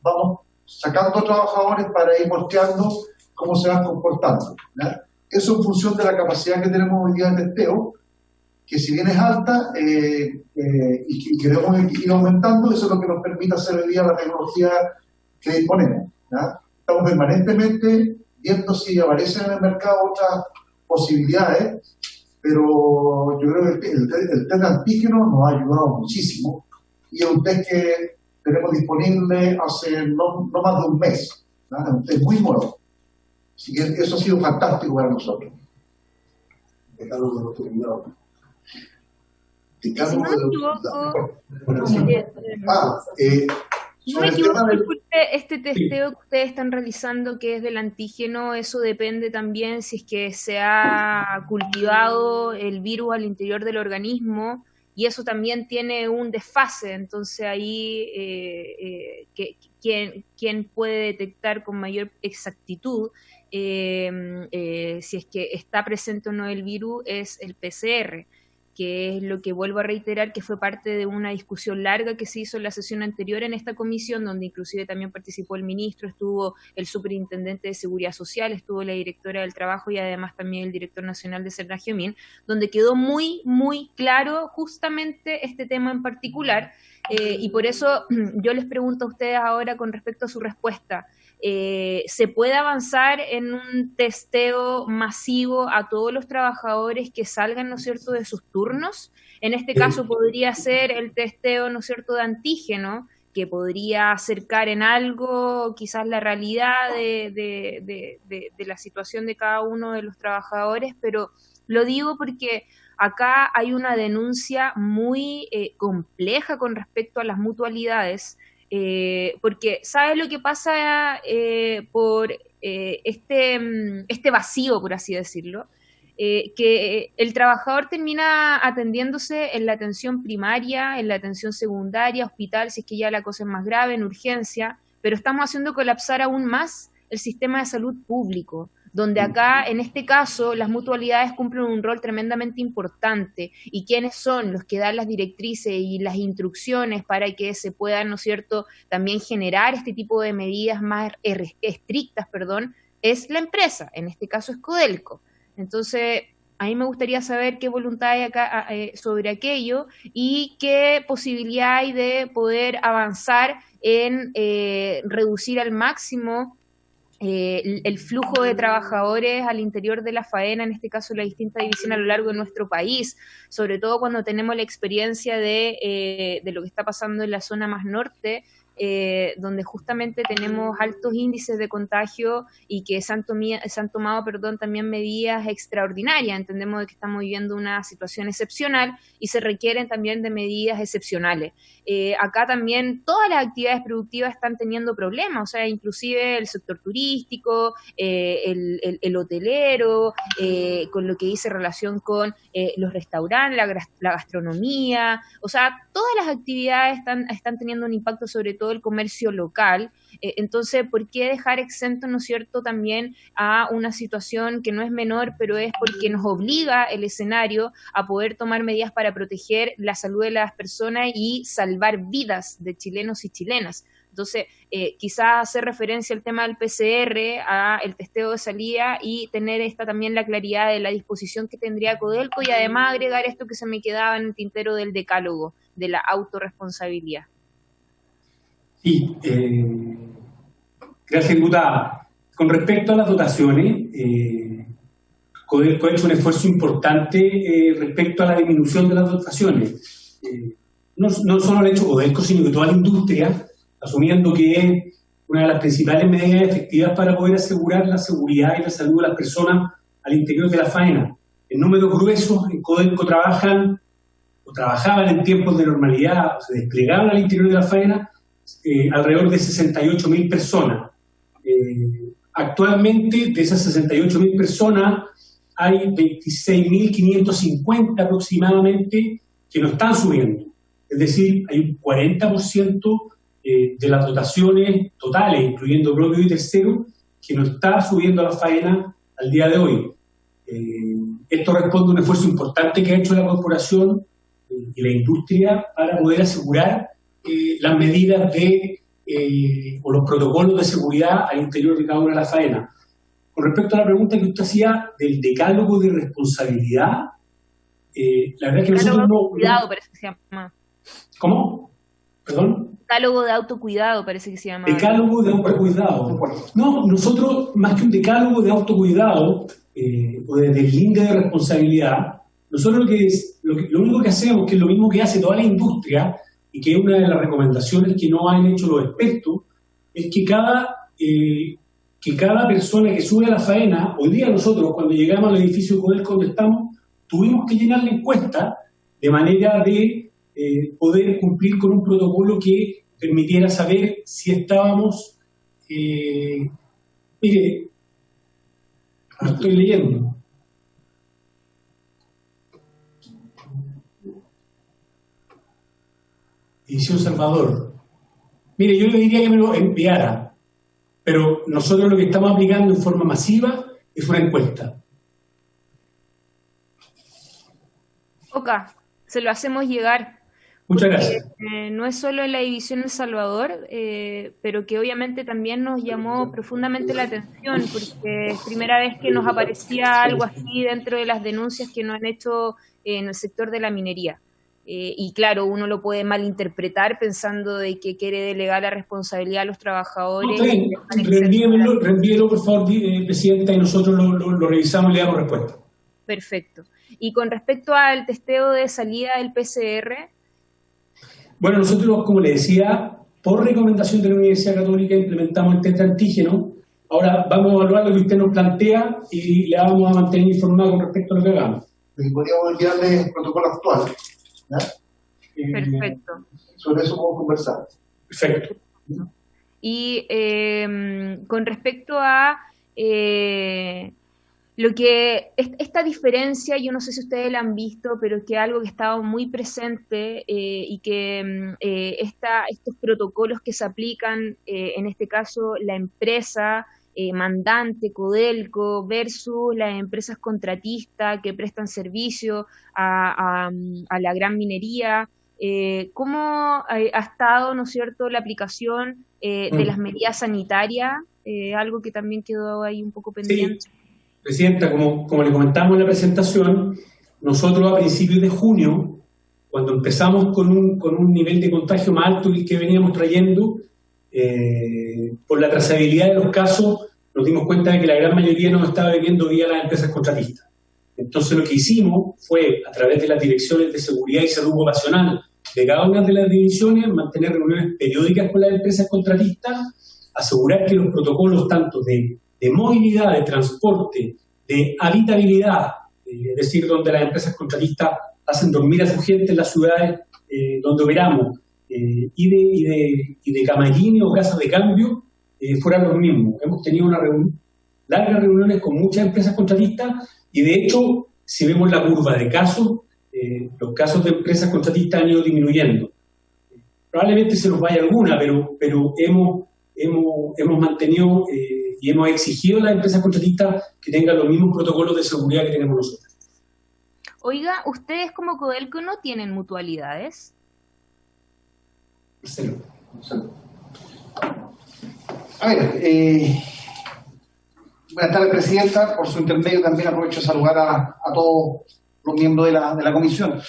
vamos sacando trabajadores para ir muestreando cómo se van comportando, ¿ya? Eso en función de la capacidad que tenemos hoy día de testeo, que si bien es alta y queremos ir aumentando, eso es lo que nos permite hacer hoy día la tecnología que disponemos, ¿ya? Estamos permanentemente viendo si aparecen en el mercado otras posibilidades, pero yo creo que el test de antígeno nos ha ayudado muchísimo y es un test que tenemos disponible hace no más de un mes, ¿no? Es un test muy nuevo, así que eso ha sido fantástico para nosotros. No me equivoco, disculpe, este testeo que ustedes están realizando, que es del antígeno, eso depende también si es que se ha cultivado el virus al interior del organismo, y eso también tiene un desfase. Entonces ahí ¿quién puede detectar con mayor exactitud si es que está presente o no el virus? Es el PCR, que es lo que vuelvo a reiterar que fue parte de una discusión larga que se hizo en la sesión anterior en esta comisión, donde inclusive también participó el ministro, estuvo el superintendente de Seguridad Social, estuvo la directora del Trabajo y además también el director nacional de Cernagiomín, donde quedó muy, muy claro justamente este tema en particular, y por eso yo les pregunto a ustedes ahora con respecto a su respuesta. ¿Se puede avanzar en un testeo masivo a todos los trabajadores que salgan, ¿no es cierto?, de sus turnos? En este caso podría ser el testeo, ¿no es cierto?, de antígeno, que podría acercar en algo quizás la realidad de la situación de cada uno de los trabajadores, pero lo digo porque acá hay una denuncia muy compleja con respecto a las mutualidades, porque ¿sabes lo que pasa por este vacío, por así decirlo? Que el trabajador termina atendiéndose en la atención primaria, en la atención secundaria, hospital, si es que ya la cosa es más grave, en urgencia, pero estamos haciendo colapsar aún más el sistema de salud público, donde acá, en este caso, las mutualidades cumplen un rol tremendamente importante, y quiénes son los que dan las directrices y las instrucciones para que se puedan, ¿no es cierto?, también generar este tipo de medidas más estrictas, es la empresa, en este caso es Codelco. Entonces, a mí me gustaría saber qué voluntad hay acá sobre aquello y qué posibilidad hay de poder avanzar en reducir al máximo el flujo de trabajadores al interior de la faena, en este caso la distinta división a lo largo de nuestro país, sobre todo cuando tenemos la experiencia de lo que está pasando en la zona más norte, donde justamente tenemos altos índices de contagio y que se han tomado también medidas extraordinarias. Entendemos de que estamos viviendo una situación excepcional y se requieren también de medidas excepcionales. Acá también todas las actividades productivas están teniendo problemas, o sea, inclusive el sector turístico, el hotelero, con lo que dice relación con los restaurantes, la gastronomía, o sea, todas las actividades están teniendo un impacto, sobre todo el comercio local. Entonces, ¿por qué dejar exento, ¿no es cierto?, también a una situación que no es menor, pero es porque nos obliga el escenario a poder tomar medidas para proteger la salud de las personas y salvar vidas de chilenos y chilenas? Entonces, quizás hacer referencia al tema del PCR, al testeo de salida, y tener también la claridad de la disposición que tendría Codelco, y además agregar esto que se me quedaba en el tintero del decálogo, de la autorresponsabilidad. Sí, gracias, diputada. Con respecto a las dotaciones, Codelco ha hecho un esfuerzo importante respecto a la disminución de las dotaciones. No solo lo ha hecho Codelco, sino que toda la industria, asumiendo que es una de las principales medidas efectivas para poder asegurar la seguridad y la salud de las personas al interior de la faena. En números gruesos, en Codelco trabajaban en tiempos de normalidad, se desplegaban al interior de la faena alrededor de 68.000 personas. Actualmente, de esas 68.000 personas, hay 26.550 aproximadamente que no están subiendo. Es decir, hay un 40% de las dotaciones totales, incluyendo propio y tercero, que no está subiendo a la faena al día de hoy. Esto responde a un esfuerzo importante que ha hecho la corporación y la industria para poder asegurar las medidas o los protocolos de seguridad al interior de cada una de las faenas. Con respecto a la pregunta que usted hacía del decálogo de responsabilidad, la verdad es que nosotros no... Cuidado, parece que se llama. ¿Cómo? ¿Perdón? Decálogo de autocuidado, parece que se llama. Decálogo de autocuidado. No, nosotros, más que un decálogo de autocuidado o de deslinde de responsabilidad, nosotros lo único que hacemos, que es lo mismo que hace toda la industria, y que es una de las recomendaciones que nos han hecho los expertos, es que cada persona que sube a la faena, hoy día nosotros, cuando llegamos al edificio Codelco donde estamos, tuvimos que llenar la encuesta de manera de poder cumplir con un protocolo que permitiera saber si estábamos... mire, lo estoy leyendo. Edición Salvador. Mire, yo le diría que me lo enviara, pero nosotros lo que estamos aplicando en forma masiva es una encuesta. Ok, se lo hacemos llegar. Muchas gracias. No es solo en la división El Salvador, pero que obviamente también nos llamó profundamente la atención, porque es primera vez que nos aparecía algo así dentro de las denuncias que nos han hecho en el sector de la minería. Y claro, uno lo puede malinterpretar pensando de que quiere delegar la responsabilidad a los trabajadores. No, reenvíelo, por favor, Presidenta, y nosotros lo revisamos y le damos respuesta. Perfecto. Y con respecto al testeo de salida del PCR... Bueno, nosotros, como le decía, por recomendación de la Universidad Católica implementamos el test de antígeno. Ahora vamos a evaluar lo que usted nos plantea y le vamos a mantener informado con respecto a lo que hagamos. Podríamos enviarle el protocolo actual. ¿Ya? Perfecto. Sobre eso podemos conversar. Perfecto. Y con respecto a lo que esta diferencia, yo no sé si ustedes la han visto, pero es que algo que ha estado muy presente y que estos protocolos que se aplican, en este caso la empresa mandante, Codelco, versus las empresas contratistas que prestan servicio a la gran minería. ¿Cómo ha estado, ¿no es cierto?, la aplicación de las medidas sanitarias? Algo que también quedó ahí un poco pendiente. Sí. Presidenta, como le comentamos en la presentación, nosotros a principios de junio, cuando empezamos con un nivel de contagio más alto que veníamos trayendo, por la trazabilidad de los casos, nos dimos cuenta de que la gran mayoría nos estaba viniendo vía las empresas contratistas. Entonces lo que hicimos fue, a través de las direcciones de seguridad y salud ocupacional de cada una de las divisiones, mantener reuniones periódicas con las empresas contratistas, asegurar que los protocolos tanto de movilidad, de transporte, de habitabilidad, es decir, donde las empresas contratistas hacen dormir a su gente en las ciudades donde operamos, y de camarines o casas de cambio, fueran los mismos. Hemos tenido largas reuniones con muchas empresas contratistas y, de hecho, si vemos la curva de casos, los casos de empresas contratistas han ido disminuyendo. Probablemente se nos vaya alguna, pero hemos mantenido y hemos exigido a las empresas contratistas que tengan los mismos protocolos de seguridad que tenemos nosotros. Oiga, ¿ustedes como Codelco no tienen mutualidades? Marcelo. A ver, buenas tardes, Presidenta. Por su intermedio también aprovecho de saludar a todos los miembros de la comisión.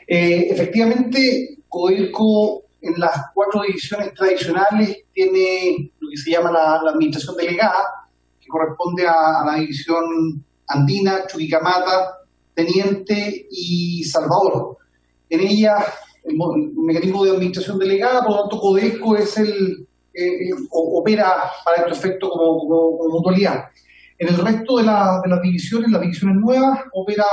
Efectivamente, Codelco en las 4 divisiones tradicionales tiene lo que se llama la administración delegada, que corresponde a la división Andina, Chuquicamata, Teniente y Salvador. En ella, el mecanismo de administración delegada, por lo tanto, Codelco es opera para este efecto como mutualidad. En el resto de las divisiones nuevas, opera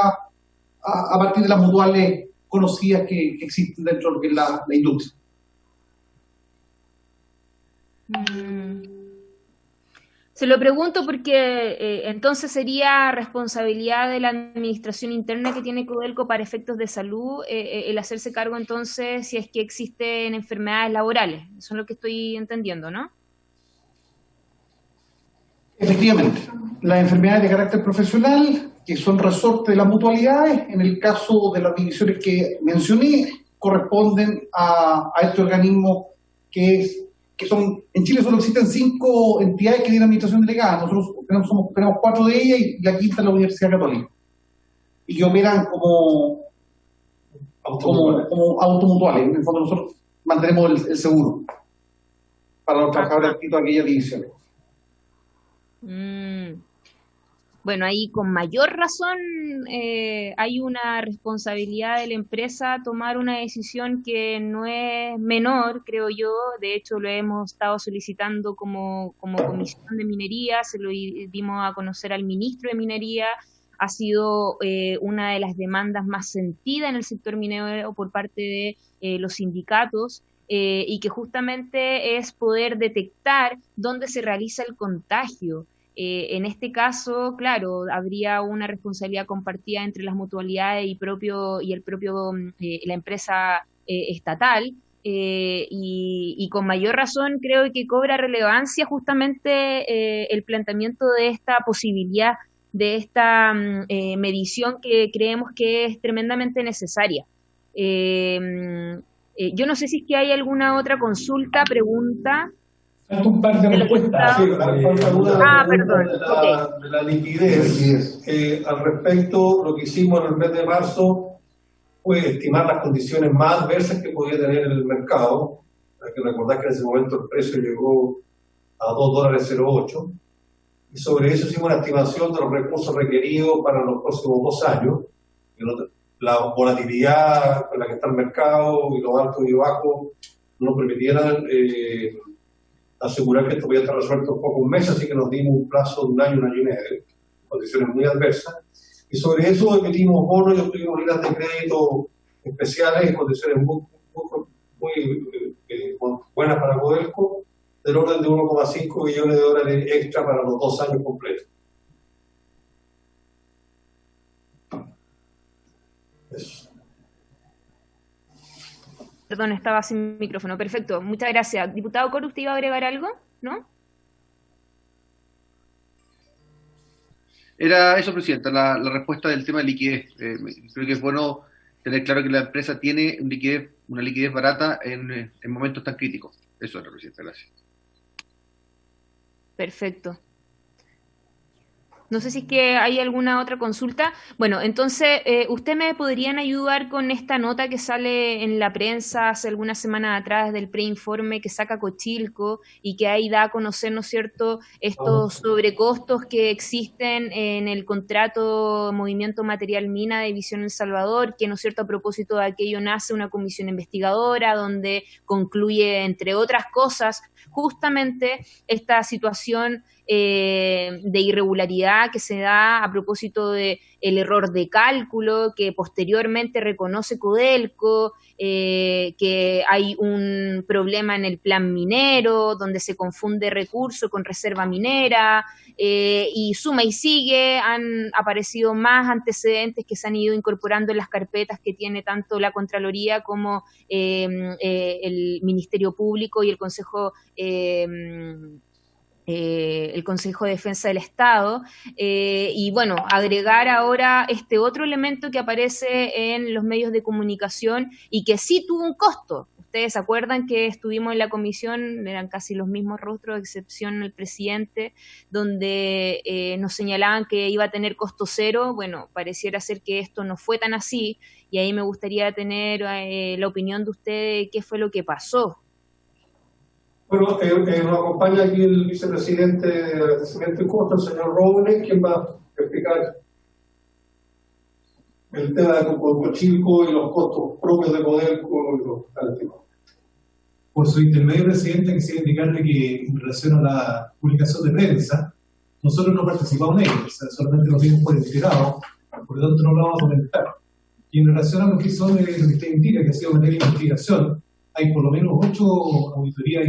a partir de las mutuales conocidas que existen dentro de lo que es la industria. Se lo pregunto porque entonces sería responsabilidad de la administración interna que tiene Codelco para efectos de salud el hacerse cargo entonces si es que existen enfermedades laborales. Eso es lo que estoy entendiendo, ¿no? Efectivamente, las enfermedades de carácter profesional, que son resorte de las mutualidades, en el caso de las divisiones que mencioné, corresponden a este organismo que son, en Chile solo existen 5 entidades que tienen administración delegada, nosotros tenemos 4 de ellas y la quinta es la Universidad Católica, y que operan como automutuales. En el fondo nosotros mantenemos el seguro para los trabajadores adscritos a aquellas divisiones. Bueno, ahí con mayor razón hay una responsabilidad de la empresa tomar una decisión que no es menor, creo yo. De hecho, lo hemos estado solicitando como Comisión de Minería, se lo dimos a conocer al ministro de Minería. Ha sido una de las demandas más sentidas en el sector minero por parte de los sindicatos. Y que justamente es poder detectar dónde se realiza el contagio. En este caso, claro, habría una responsabilidad compartida entre las mutualidades y la empresa estatal, y con mayor razón creo que cobra relevancia justamente el planteamiento de esta posibilidad, de esta medición que creemos que es tremendamente necesaria. Yo no sé si es que hay alguna otra consulta, pregunta. Un par de respuestas. Sí, perdón. De la liquidez. Al respecto, lo que hicimos en el mes de marzo fue estimar las condiciones más adversas que podía tener el mercado. Hay que recordar que en ese momento el precio llegó a $2.08. Y sobre eso hicimos una estimación de los recursos requeridos para los próximos 2 años. La volatilidad con la que está el mercado y los altos y bajos nos permitieran asegurar que esto podía estar resuelto en pocos meses, así que nos dimos un plazo de 1 año, 1 año y medio, condiciones muy adversas. Y sobre eso emitimos bonos y obtuvimos líneas de crédito especiales en condiciones muy buenas para Codelco, del orden de $1,5 billones extra para los 2 años completos. Eso. Perdón, estaba sin micrófono. Perfecto, muchas gracias. Diputado Coro, ¿usted iba a agregar algo? ¿No? Era eso, Presidenta, la respuesta del tema de liquidez. Creo que es bueno tener claro que la empresa tiene una liquidez barata en momentos tan críticos. Eso es, Presidenta, gracias. Perfecto. No sé si es que hay alguna otra consulta. Bueno, entonces, ¿usted me podrían ayudar con esta nota que sale en la prensa hace algunas semanas atrás del preinforme que saca Cochilco y que ahí da a conocer, ¿no es cierto?, estos sobrecostos que existen en el contrato Movimiento Material Mina de División El Salvador, que, ¿no es cierto?, a propósito de aquello nace una comisión investigadora donde concluye, entre otras cosas, justamente esta situación de irregularidad que se da a propósito de el error de cálculo que posteriormente reconoce Codelco, que hay un problema en el plan minero donde se confunde recurso con reserva minera, y suma y sigue, han aparecido más antecedentes que se han ido incorporando en las carpetas que tiene tanto la Contraloría como el Ministerio Público y el Consejo de Defensa del Estado, y bueno, agregar ahora este otro elemento que aparece en los medios de comunicación y que sí tuvo un costo. Ustedes se acuerdan que estuvimos en la comisión, eran casi los mismos rostros, a excepción el presidente, donde nos señalaban que iba a tener costo cero. Bueno, pareciera ser que esto no fue tan así, y ahí me gustaría tener la opinión de ustedes de qué fue lo que pasó. Bueno, nos acompaña aquí el vicepresidente de Abastecimiento y Costo, el señor Robles, quien va a explicar el tema de Cochilco y los costos propios de Codelco y los temas. Por su intermedio, presidente, quisiera indicarle que en relación a la publicación de prensa, nosotros no participamos en ello, o sea, solamente lo vimos por enterado, por lo tanto no lo vamos a comentar. Y en relación a lo que son, lo que usted indica, que ha sido materia de investigación, hay por lo menos 8 auditorías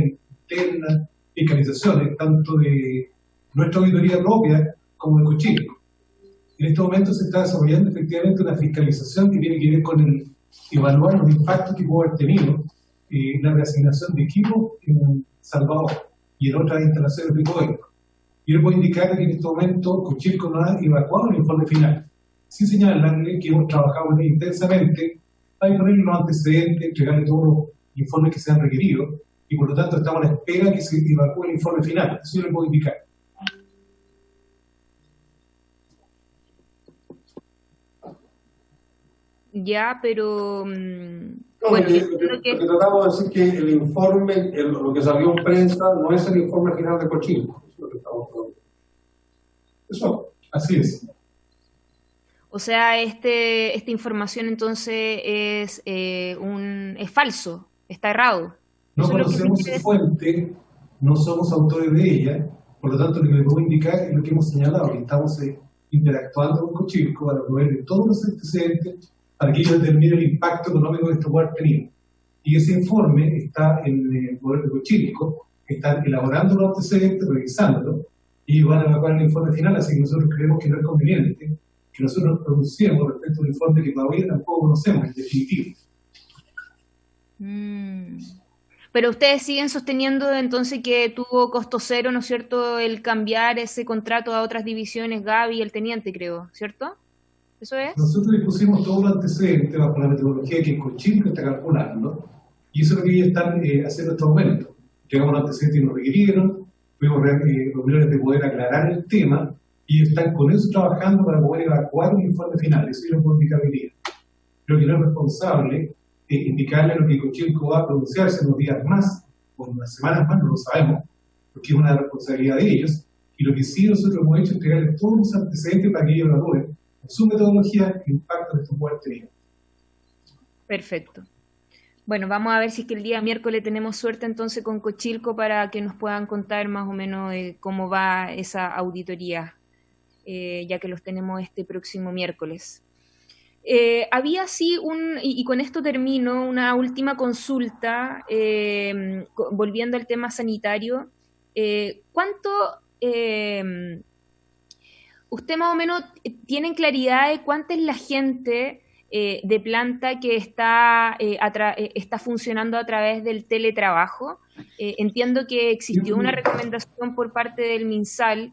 internas, fiscalizaciones, tanto de nuestra auditoría propia como de Cochilco. En este momento se está desarrollando efectivamente una fiscalización que tiene que ver con el evaluar los impactos que puede haber tenido la reasignación de equipos en Salvador y en otras instalaciones de Codelco. Yo le puedo indicar que en este momento Cochilco no ha evacuado el informe final. Sin señalarle que hemos trabajado intensamente para ponerle los antecedentes, entregarle todos los informes que se han requerido, y por lo tanto estamos a la espera que se evacúe el informe final. Eso yo le puedo indicar. Ya, pero... Bueno, lo que tratamos de decir que el informe, lo que salió en prensa, no es el informe final de Cochilco. Eso es lo que estamos hablando. Eso, así es. O sea, esta información entonces es falso, está errado. No conocemos su fuente, no somos autores de ella, por lo tanto lo que le puedo indicar es lo que hemos señalado, que estamos interactuando con Cochilco para proveer todos los antecedentes para que ellos determinen el impacto económico que esto pueda haber tenido. Y ese informe está en el poder de Cochilco, están elaborando los antecedentes, revisándolo, y van a evacuar el informe final, así que nosotros creemos que no es conveniente que nosotros nos pronunciemos respecto a un informe que todavía tampoco conocemos, en definitivo. Pero ustedes siguen sosteniendo entonces que tuvo costo cero, ¿no es cierto?, el cambiar ese contrato a otras divisiones, Gaby y el teniente, creo, ¿cierto? ¿Eso es? Nosotros le pusimos todos los antecedentes bajo la metodología que Cochilco está calculando, y eso es lo que ellos están haciendo en este momento. Llegamos los antecedentes que nos requirieron, tuvimos reuniones de poder aclarar el tema, y están con eso trabajando para poder evacuar un informe final. Eso yo lo puedo indicar hoy día. Creo que no es responsable indicarle lo que Cochilco va a pronunciarse en unos días más, o en unas semanas más, no lo sabemos, porque es una responsabilidad de ellos, y lo que sí nosotros hemos hecho es entregarles todos los antecedentes para que ellos evalúen en su metodología el impacto de estos puede tener. Perfecto. Bueno, vamos a ver si es que el día miércoles tenemos suerte entonces con Cochilco para que nos puedan contar más o menos cómo va esa auditoría, ya que los tenemos este próximo miércoles. Había sí y con esto termino, una última consulta, volviendo al tema sanitario. ¿Cuánto... usted más o menos tiene claridad de cuánta es la gente de planta que está funcionando a través del teletrabajo? Entiendo que existió una recomendación por parte del MinSal,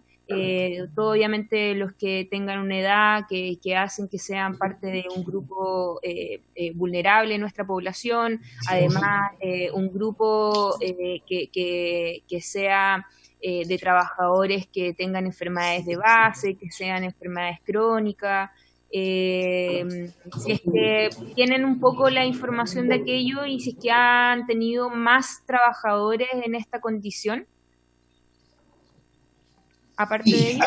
todo obviamente los que tengan una edad, que hacen que sean parte de un grupo vulnerable en nuestra población, además un grupo que sea... de trabajadores que tengan enfermedades de base, que sean enfermedades crónicas, si es que tienen un poco la información de aquello y si es que han tenido más trabajadores en esta condición. Aparte de...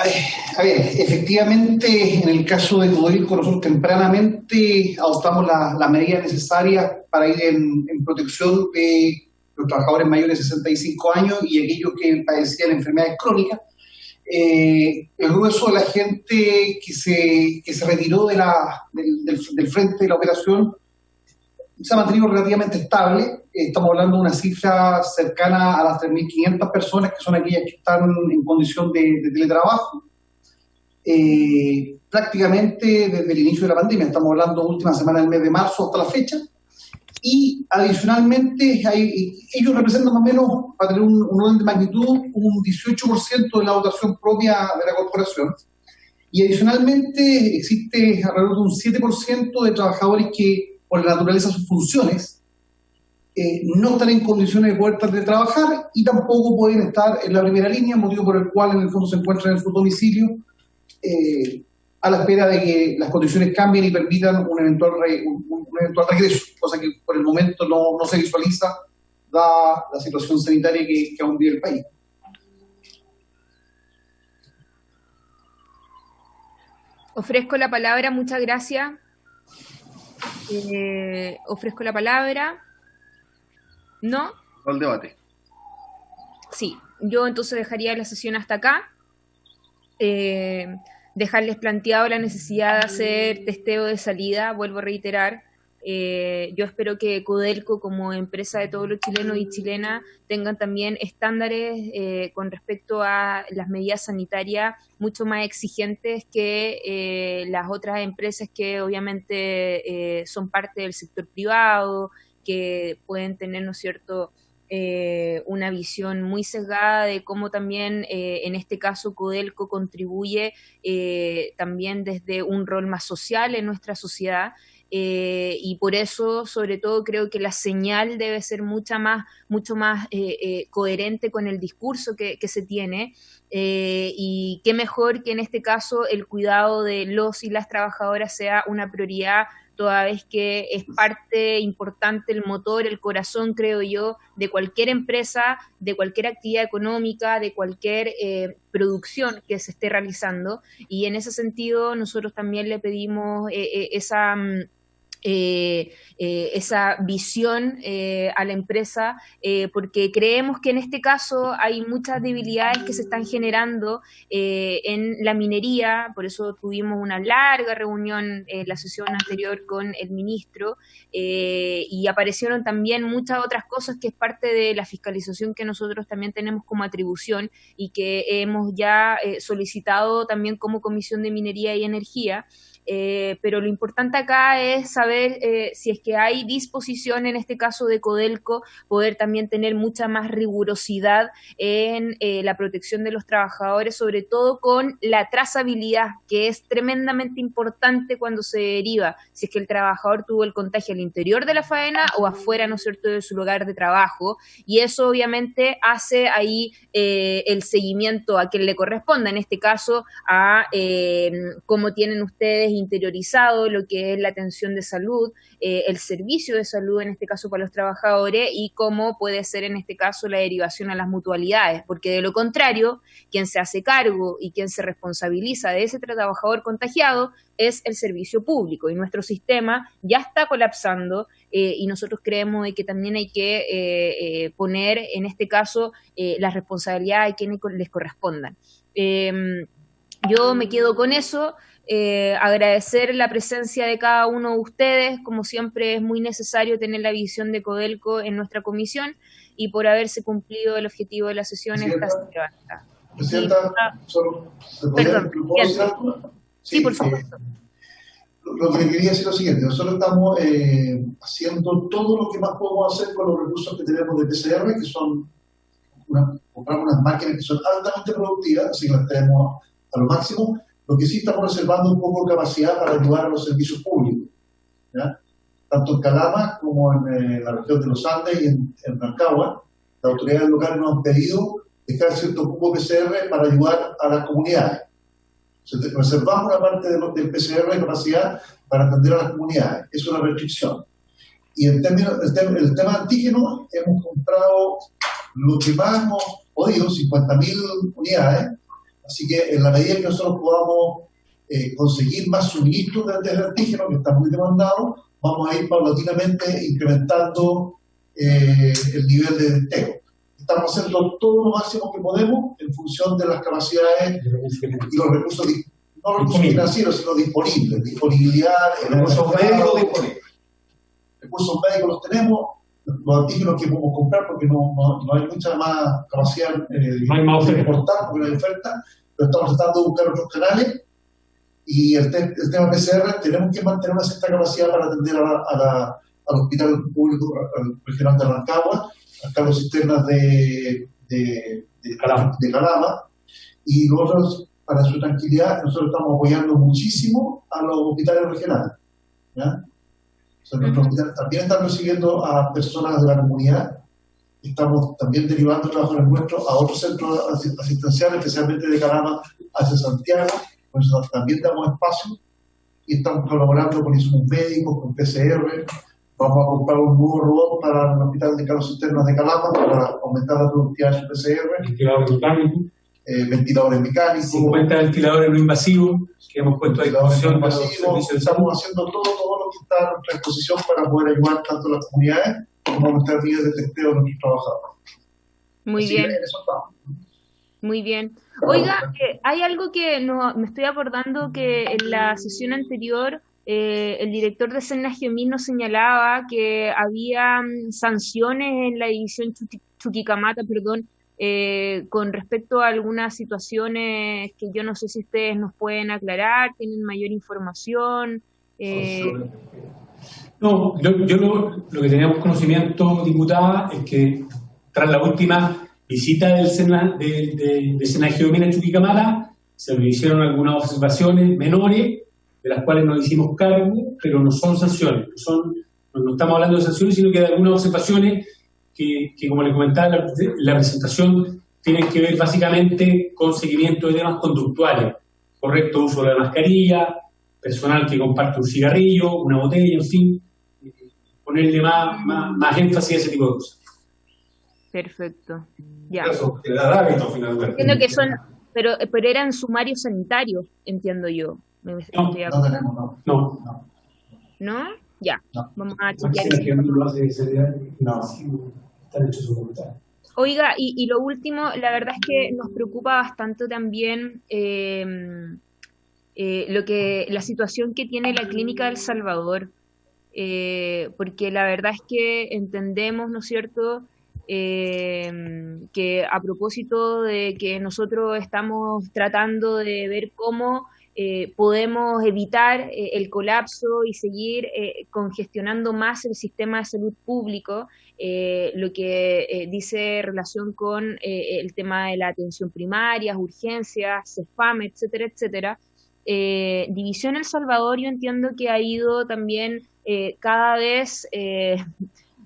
A ver, efectivamente, en el caso de Codelco, nosotros tempranamente adoptamos las medidas necesarias para ir en protección de los trabajadores mayores de 65 años y aquellos que padecían enfermedades crónicas. El grueso de la gente que se retiró del frente de la operación se ha mantenido relativamente estable. Estamos hablando de una cifra cercana a las 3.500 personas, que son aquellas que están en condición de teletrabajo. Prácticamente desde el inicio de la pandemia, estamos hablando de última semana del mes de marzo hasta la fecha. Y adicionalmente, ellos representan más o menos, para tener un orden de magnitud, un 18% de la dotación propia de la corporación. Y adicionalmente existe alrededor de un 7% de trabajadores que, por la naturaleza de sus funciones, no están en condiciones de poder trabajar y tampoco pueden estar en la primera línea, motivo por el cual en el fondo se encuentran en su domicilio, a la espera de que las condiciones cambien y permitan un eventual regreso, cosa que por el momento no se visualiza, dada la situación sanitaria que aún vive el país. Ofrezco la palabra, muchas gracias. Ofrezco la palabra. ¿No? Al debate. Sí, yo entonces dejaría la sesión hasta acá. Dejarles planteado la necesidad de hacer testeo de salida, vuelvo a reiterar. Yo espero que Codelco, como empresa de todos los chilenos y chilenas, tengan también estándares con respecto a las medidas sanitarias mucho más exigentes que las otras empresas que obviamente son parte del sector privado, que pueden tener, ¿no es cierto?, una visión muy sesgada de cómo también en este caso Codelco contribuye también desde un rol más social en nuestra sociedad. Y por eso, sobre todo, creo que la señal debe ser mucho más coherente con el discurso que se tiene, y qué mejor que en este caso el cuidado de los y las trabajadoras sea una prioridad, toda vez que es parte importante, el motor, el corazón, creo yo, de cualquier empresa, de cualquier actividad económica, de cualquier producción que se esté realizando. Y en ese sentido nosotros también le pedimos esa visión a la empresa, porque creemos que en este caso hay muchas debilidades que se están generando en la minería. Por eso tuvimos una larga reunión en la sesión anterior con el ministro, y aparecieron también muchas otras cosas que es parte de la fiscalización que nosotros también tenemos como atribución y que hemos ya solicitado también como Comisión de Minería y Energía. Pero lo importante acá es saber si es que hay disposición, en este caso de Codelco, poder también tener mucha más rigurosidad en la protección de los trabajadores, sobre todo con la trazabilidad, que es tremendamente importante cuando se deriva si es que el trabajador tuvo el contagio al interior de la faena o afuera, ¿no es cierto?, de su lugar de trabajo, y eso obviamente hace ahí el seguimiento a quien le corresponda, en este caso a cómo tienen ustedes interiorizado lo que es la atención de salud, el servicio de salud en este caso para los trabajadores, y cómo puede ser en este caso la derivación a las mutualidades, porque de lo contrario, quien se hace cargo y quien se responsabiliza de ese trabajador contagiado es el servicio público, y nuestro sistema ya está colapsando, y nosotros creemos de que también hay que poner en este caso la responsabilidad a quienes les correspondan. Yo me quedo con eso. Agradecer la presencia de cada uno de ustedes, como siempre es muy necesario tener la visión de Codelco en nuestra comisión, y por haberse cumplido el objetivo de la sesión esta semana. Presidenta, solo perdón, sí, por supuesto. Lo que le quería decir es lo siguiente: nosotros estamos haciendo todo lo que más podemos hacer con los recursos que tenemos de PCR, que son compramos unas máquinas que son altamente productivas, así que las tenemos a lo máximo. Lo que sí estamos reservando un poco de capacidad para ayudar a los servicios públicos, ¿ya? Tanto en Calama como en la región de los Andes y en Rancagua. Las autoridades locales nos han pedido dejar cierto cupo PCR para ayudar a las comunidades. Entonces, reservamos una parte del PCR de capacidad para atender a las comunidades. Es una restricción. Y en términos el tema antígeno, hemos comprado lo que más hemos podido, 50.000 unidades. Así que en la medida que nosotros podamos conseguir más suministros de test de antígeno, que está muy demandado, vamos a ir paulatinamente incrementando el nivel de testeo. Estamos haciendo todo lo máximo que podemos en función de las capacidades y los recursos, no recursos financieros, sino disponibles. Disponibilidad, recursos médicos disponibles. Recursos médicos los tenemos, los antígenos que podemos comprar porque no hay mucha más capacidad de importar porque no hay oferta, pero estamos tratando de buscar otros canales. Y el tema PCR, tenemos que mantener una cierta capacidad para atender al hospital público al regional de Rancagua, a los cisternas de Calama, y nosotros, para su tranquilidad, nosotros estamos apoyando muchísimo a los hospitales regionales, ¿ya? O sea, nuestros hospitales también están recibiendo a personas de la comunidad. Estamos también derivando trabajadores nuestros a otros centros asistenciales, especialmente de Calama hacia Santiago. Por eso también damos espacio y estamos colaborando con insumos médicos, con PCR. Vamos a comprar un nuevo robot para el hospital de Carlos Cisternas de Calama para aumentar la productividad de su PCR. Ventiladores mecánicos. Ventiladores mecánicos. 50 ventiladores no invasivos que hemos puesto a disposición para los servicios. Estamos haciendo todo lo que está a nuestra disposición para poder ayudar tanto a las comunidades como a nuestras vías de testeo de nuestros trabajadores. Muy Así bien. que eso estamos. Muy bien. Oiga, hay algo que me estoy acordando que en la sesión anterior el director de Senagiomis nos señalaba que había sanciones en la división Chuquicamata, con respecto a algunas situaciones que yo no sé si ustedes nos pueden aclarar, tienen mayor información. No, yo lo que teníamos conocimiento, diputada, es que tras la última visita del SENAGEO Mina Chuquicamata, se nos hicieron algunas observaciones menores, de las cuales nos hicimos cargo, pero no son sanciones, no estamos hablando de sanciones, sino que de algunas observaciones que como les comentaba en la presentación, tienen que ver básicamente con seguimiento de temas conductuales, correcto uso de la mascarilla, personal que comparte un cigarrillo, una botella, en fin, ponerle más énfasis a ese tipo de cosas. Perfecto. Ya. Eso, que da hábito, finalmente. Entiendo que son, pero eran sumarios sanitarios, entiendo yo. No tenemos, No. ¿No? Ya. No. Vamos a Máxima chequear. que no lo hace no, están hechos su comentario. Oiga, y lo último, la verdad es que nos preocupa bastante también la situación que tiene la Clínica del Salvador, porque la verdad es que entendemos, ¿no es cierto?, que a propósito de que nosotros estamos tratando de ver cómo podemos evitar el colapso y seguir congestionando más el sistema de salud público, lo que dice relación con el tema de la atención primaria, urgencias, CEFAM, etcétera, etcétera. División El Salvador yo entiendo que ha ido también cada vez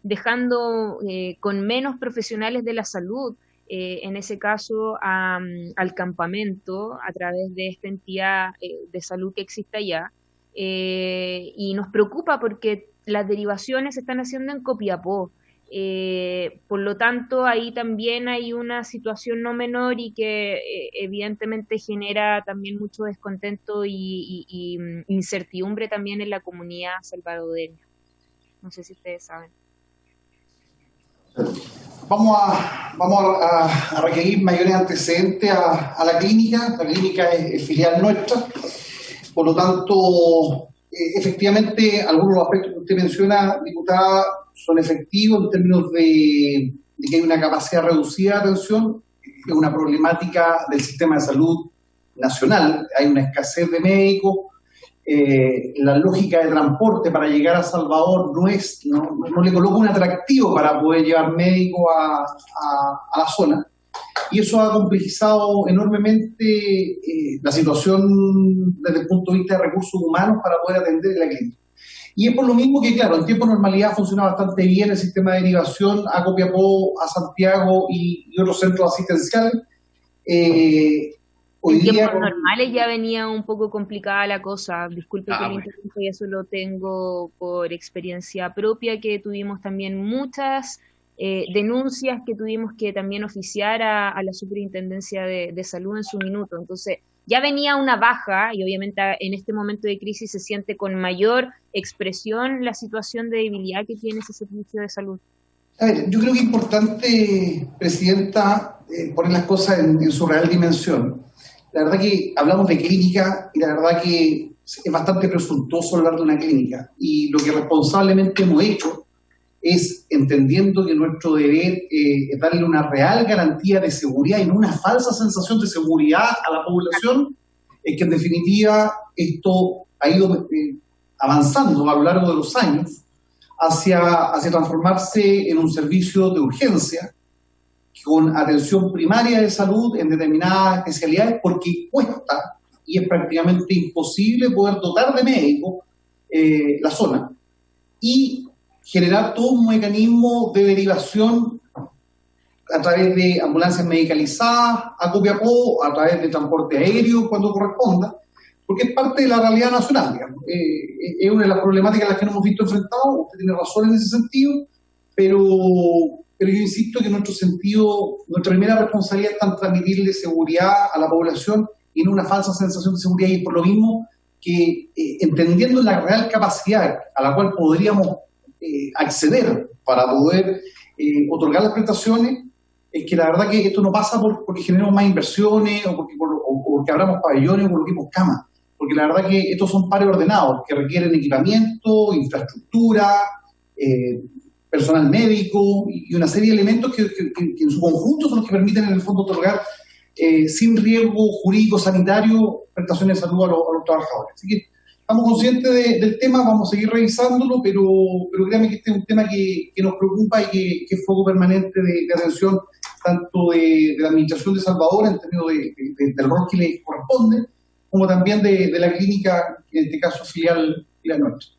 dejando con menos profesionales de la salud, en ese caso al campamento a través de esta entidad de salud que existe allá, y nos preocupa porque las derivaciones se están haciendo en Copiapó. Por lo tanto, ahí también hay una situación no menor y que evidentemente genera también mucho descontento y incertidumbre también en la comunidad salvadoreña. No sé si ustedes saben. Vamos a requerir mayores antecedentes a la clínica. La clínica es filial nuestra, por lo tanto, efectivamente, algunos de los aspectos que usted menciona, diputada, son efectivos en términos de que hay una capacidad reducida de atención, es una problemática del sistema de salud nacional, hay una escasez de médicos, la lógica de transporte para llegar a Salvador no le coloca un atractivo para poder llevar médicos a la zona, y eso ha complejizado enormemente la situación desde el punto de vista de recursos humanos para poder atender en la clínica. Y es por lo mismo que, claro, en tiempo de normalidad funciona bastante bien el sistema de derivación a Copiapó, a Santiago y otros centros asistenciales. En tiempos normales ya venía un poco complicada la cosa, disculpe que le interrumpa, y eso lo tengo por experiencia propia, que tuvimos también muchas denuncias que tuvimos que también oficiar a la Superintendencia de Salud en su minuto. Entonces ya venía una baja y obviamente en este momento de crisis se siente con mayor expresión la situación de debilidad que tiene ese servicio de salud. A ver, yo creo que es importante, Presidenta, poner las cosas en su real dimensión. La verdad que hablamos de clínica y la verdad que es bastante presuntuoso hablar de una clínica, y lo que responsablemente hemos hecho es, entendiendo que nuestro deber es darle una real garantía de seguridad y no una falsa sensación de seguridad a la población, es que en definitiva esto ha ido avanzando a lo largo de los años hacia transformarse en un servicio de urgencia con atención primaria de salud en determinadas especialidades, porque cuesta y es prácticamente imposible poder dotar de médicos la zona, y generar todo un mecanismo de derivación a través de ambulancias medicalizadas a Copiapó, a través de transporte aéreo cuando corresponda, porque es parte de la realidad nacional, digamos. Es una de las problemáticas a las que nos hemos visto enfrentados. Usted tiene razón en ese sentido, pero yo insisto que nuestra primera responsabilidad está en transmitirle seguridad a la población y no una falsa sensación de seguridad, y por lo mismo que entendiendo la real capacidad a la cual podríamos acceder para poder otorgar las prestaciones, es que la verdad que esto no pasa porque generemos más inversiones o porque abramos pabellones o coloquemos camas, porque la verdad que estos son pares ordenados que requieren equipamiento, infraestructura, personal médico y una serie de elementos que en su conjunto son los que permiten en el fondo otorgar sin riesgo jurídico sanitario prestaciones de salud a los trabajadores. Así que estamos conscientes del tema, vamos a seguir revisándolo, pero créanme que este es un tema que nos preocupa y que es foco permanente de atención tanto de la administración de Salvador en términos del rol que le corresponde, como también de la clínica, en este caso filial nuestra.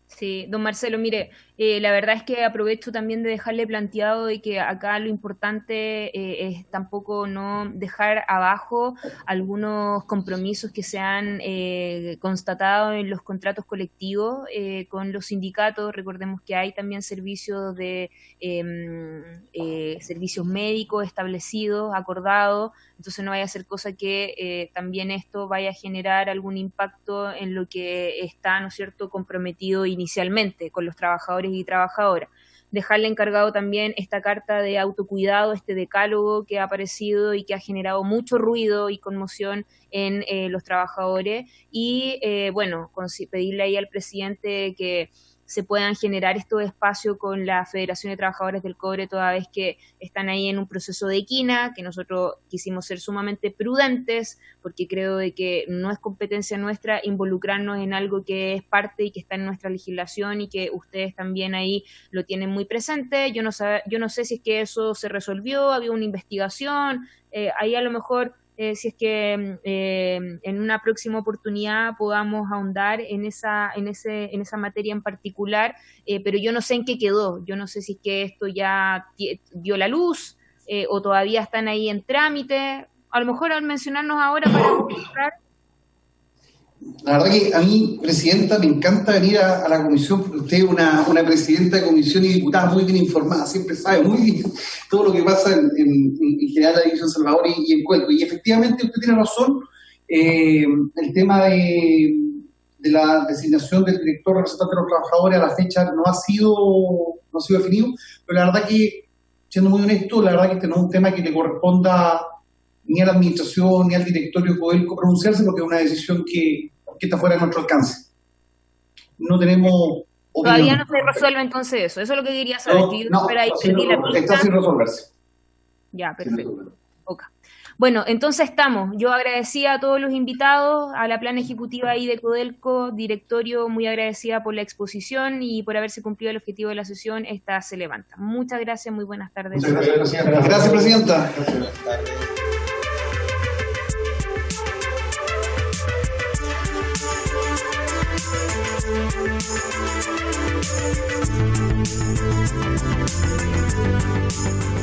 Sí, don Marcelo, mire, la verdad es que aprovecho también de dejarle planteado de que acá lo importante es tampoco no dejar abajo algunos compromisos que se han constatado en los contratos colectivos con los sindicatos. Recordemos que hay también servicios de servicios médicos establecidos, acordados, entonces no vaya a ser cosa que también esto vaya a generar algún impacto en lo que está, ¿no es cierto?, comprometido inicialmente con los trabajadores y trabajadoras. Dejarle encargado también esta carta de autocuidado, este decálogo que ha aparecido y que ha generado mucho ruido y conmoción en los trabajadores y, bueno, pedirle ahí al presidente que se puedan generar estos espacios con la Federación de Trabajadores del Cobre, toda vez que están ahí en un proceso de equina, que nosotros quisimos ser sumamente prudentes, porque creo de que no es competencia nuestra involucrarnos en algo que es parte y que está en nuestra legislación y que ustedes también ahí lo tienen muy presente. Yo no sé si es que eso se resolvió, había una investigación, ahí a lo mejor... si es que en una próxima oportunidad podamos ahondar en esa materia en particular, pero yo no sé en qué quedó, yo no sé si es que esto ya dio la luz o todavía están ahí en trámite. A lo mejor al mencionarnos ahora para mostrar. La verdad que a mí, presidenta, me encanta venir a la comisión porque usted es una presidenta de comisión y diputada muy bien informada, siempre sabe muy bien todo lo que pasa en general la División Salvador y en Codelco. Y efectivamente usted tiene razón, el tema de la designación del director representante de los trabajadores a la fecha no ha sido definido, pero la verdad que, siendo muy honesto, la verdad que este no es un tema que le corresponda ni a la administración ni al directorio de Codelco pronunciarse porque es una decisión que está fuera de nuestro alcance. No tenemos opinión. Todavía no se resuelve entonces eso es lo que quería saber. Está sin resolverse. Ya, perfecto. Okay. Bueno, entonces yo agradecida a todos los invitados, a la plana ejecutiva ahí de Codelco, directorio, muy agradecida por la exposición y por haberse cumplido el objetivo de la sesión. Esta se levanta. Muchas gracias, muy buenas tardes. Muchas gracias, presidenta. Gracias, presidenta. Buenas tardes. Thank you.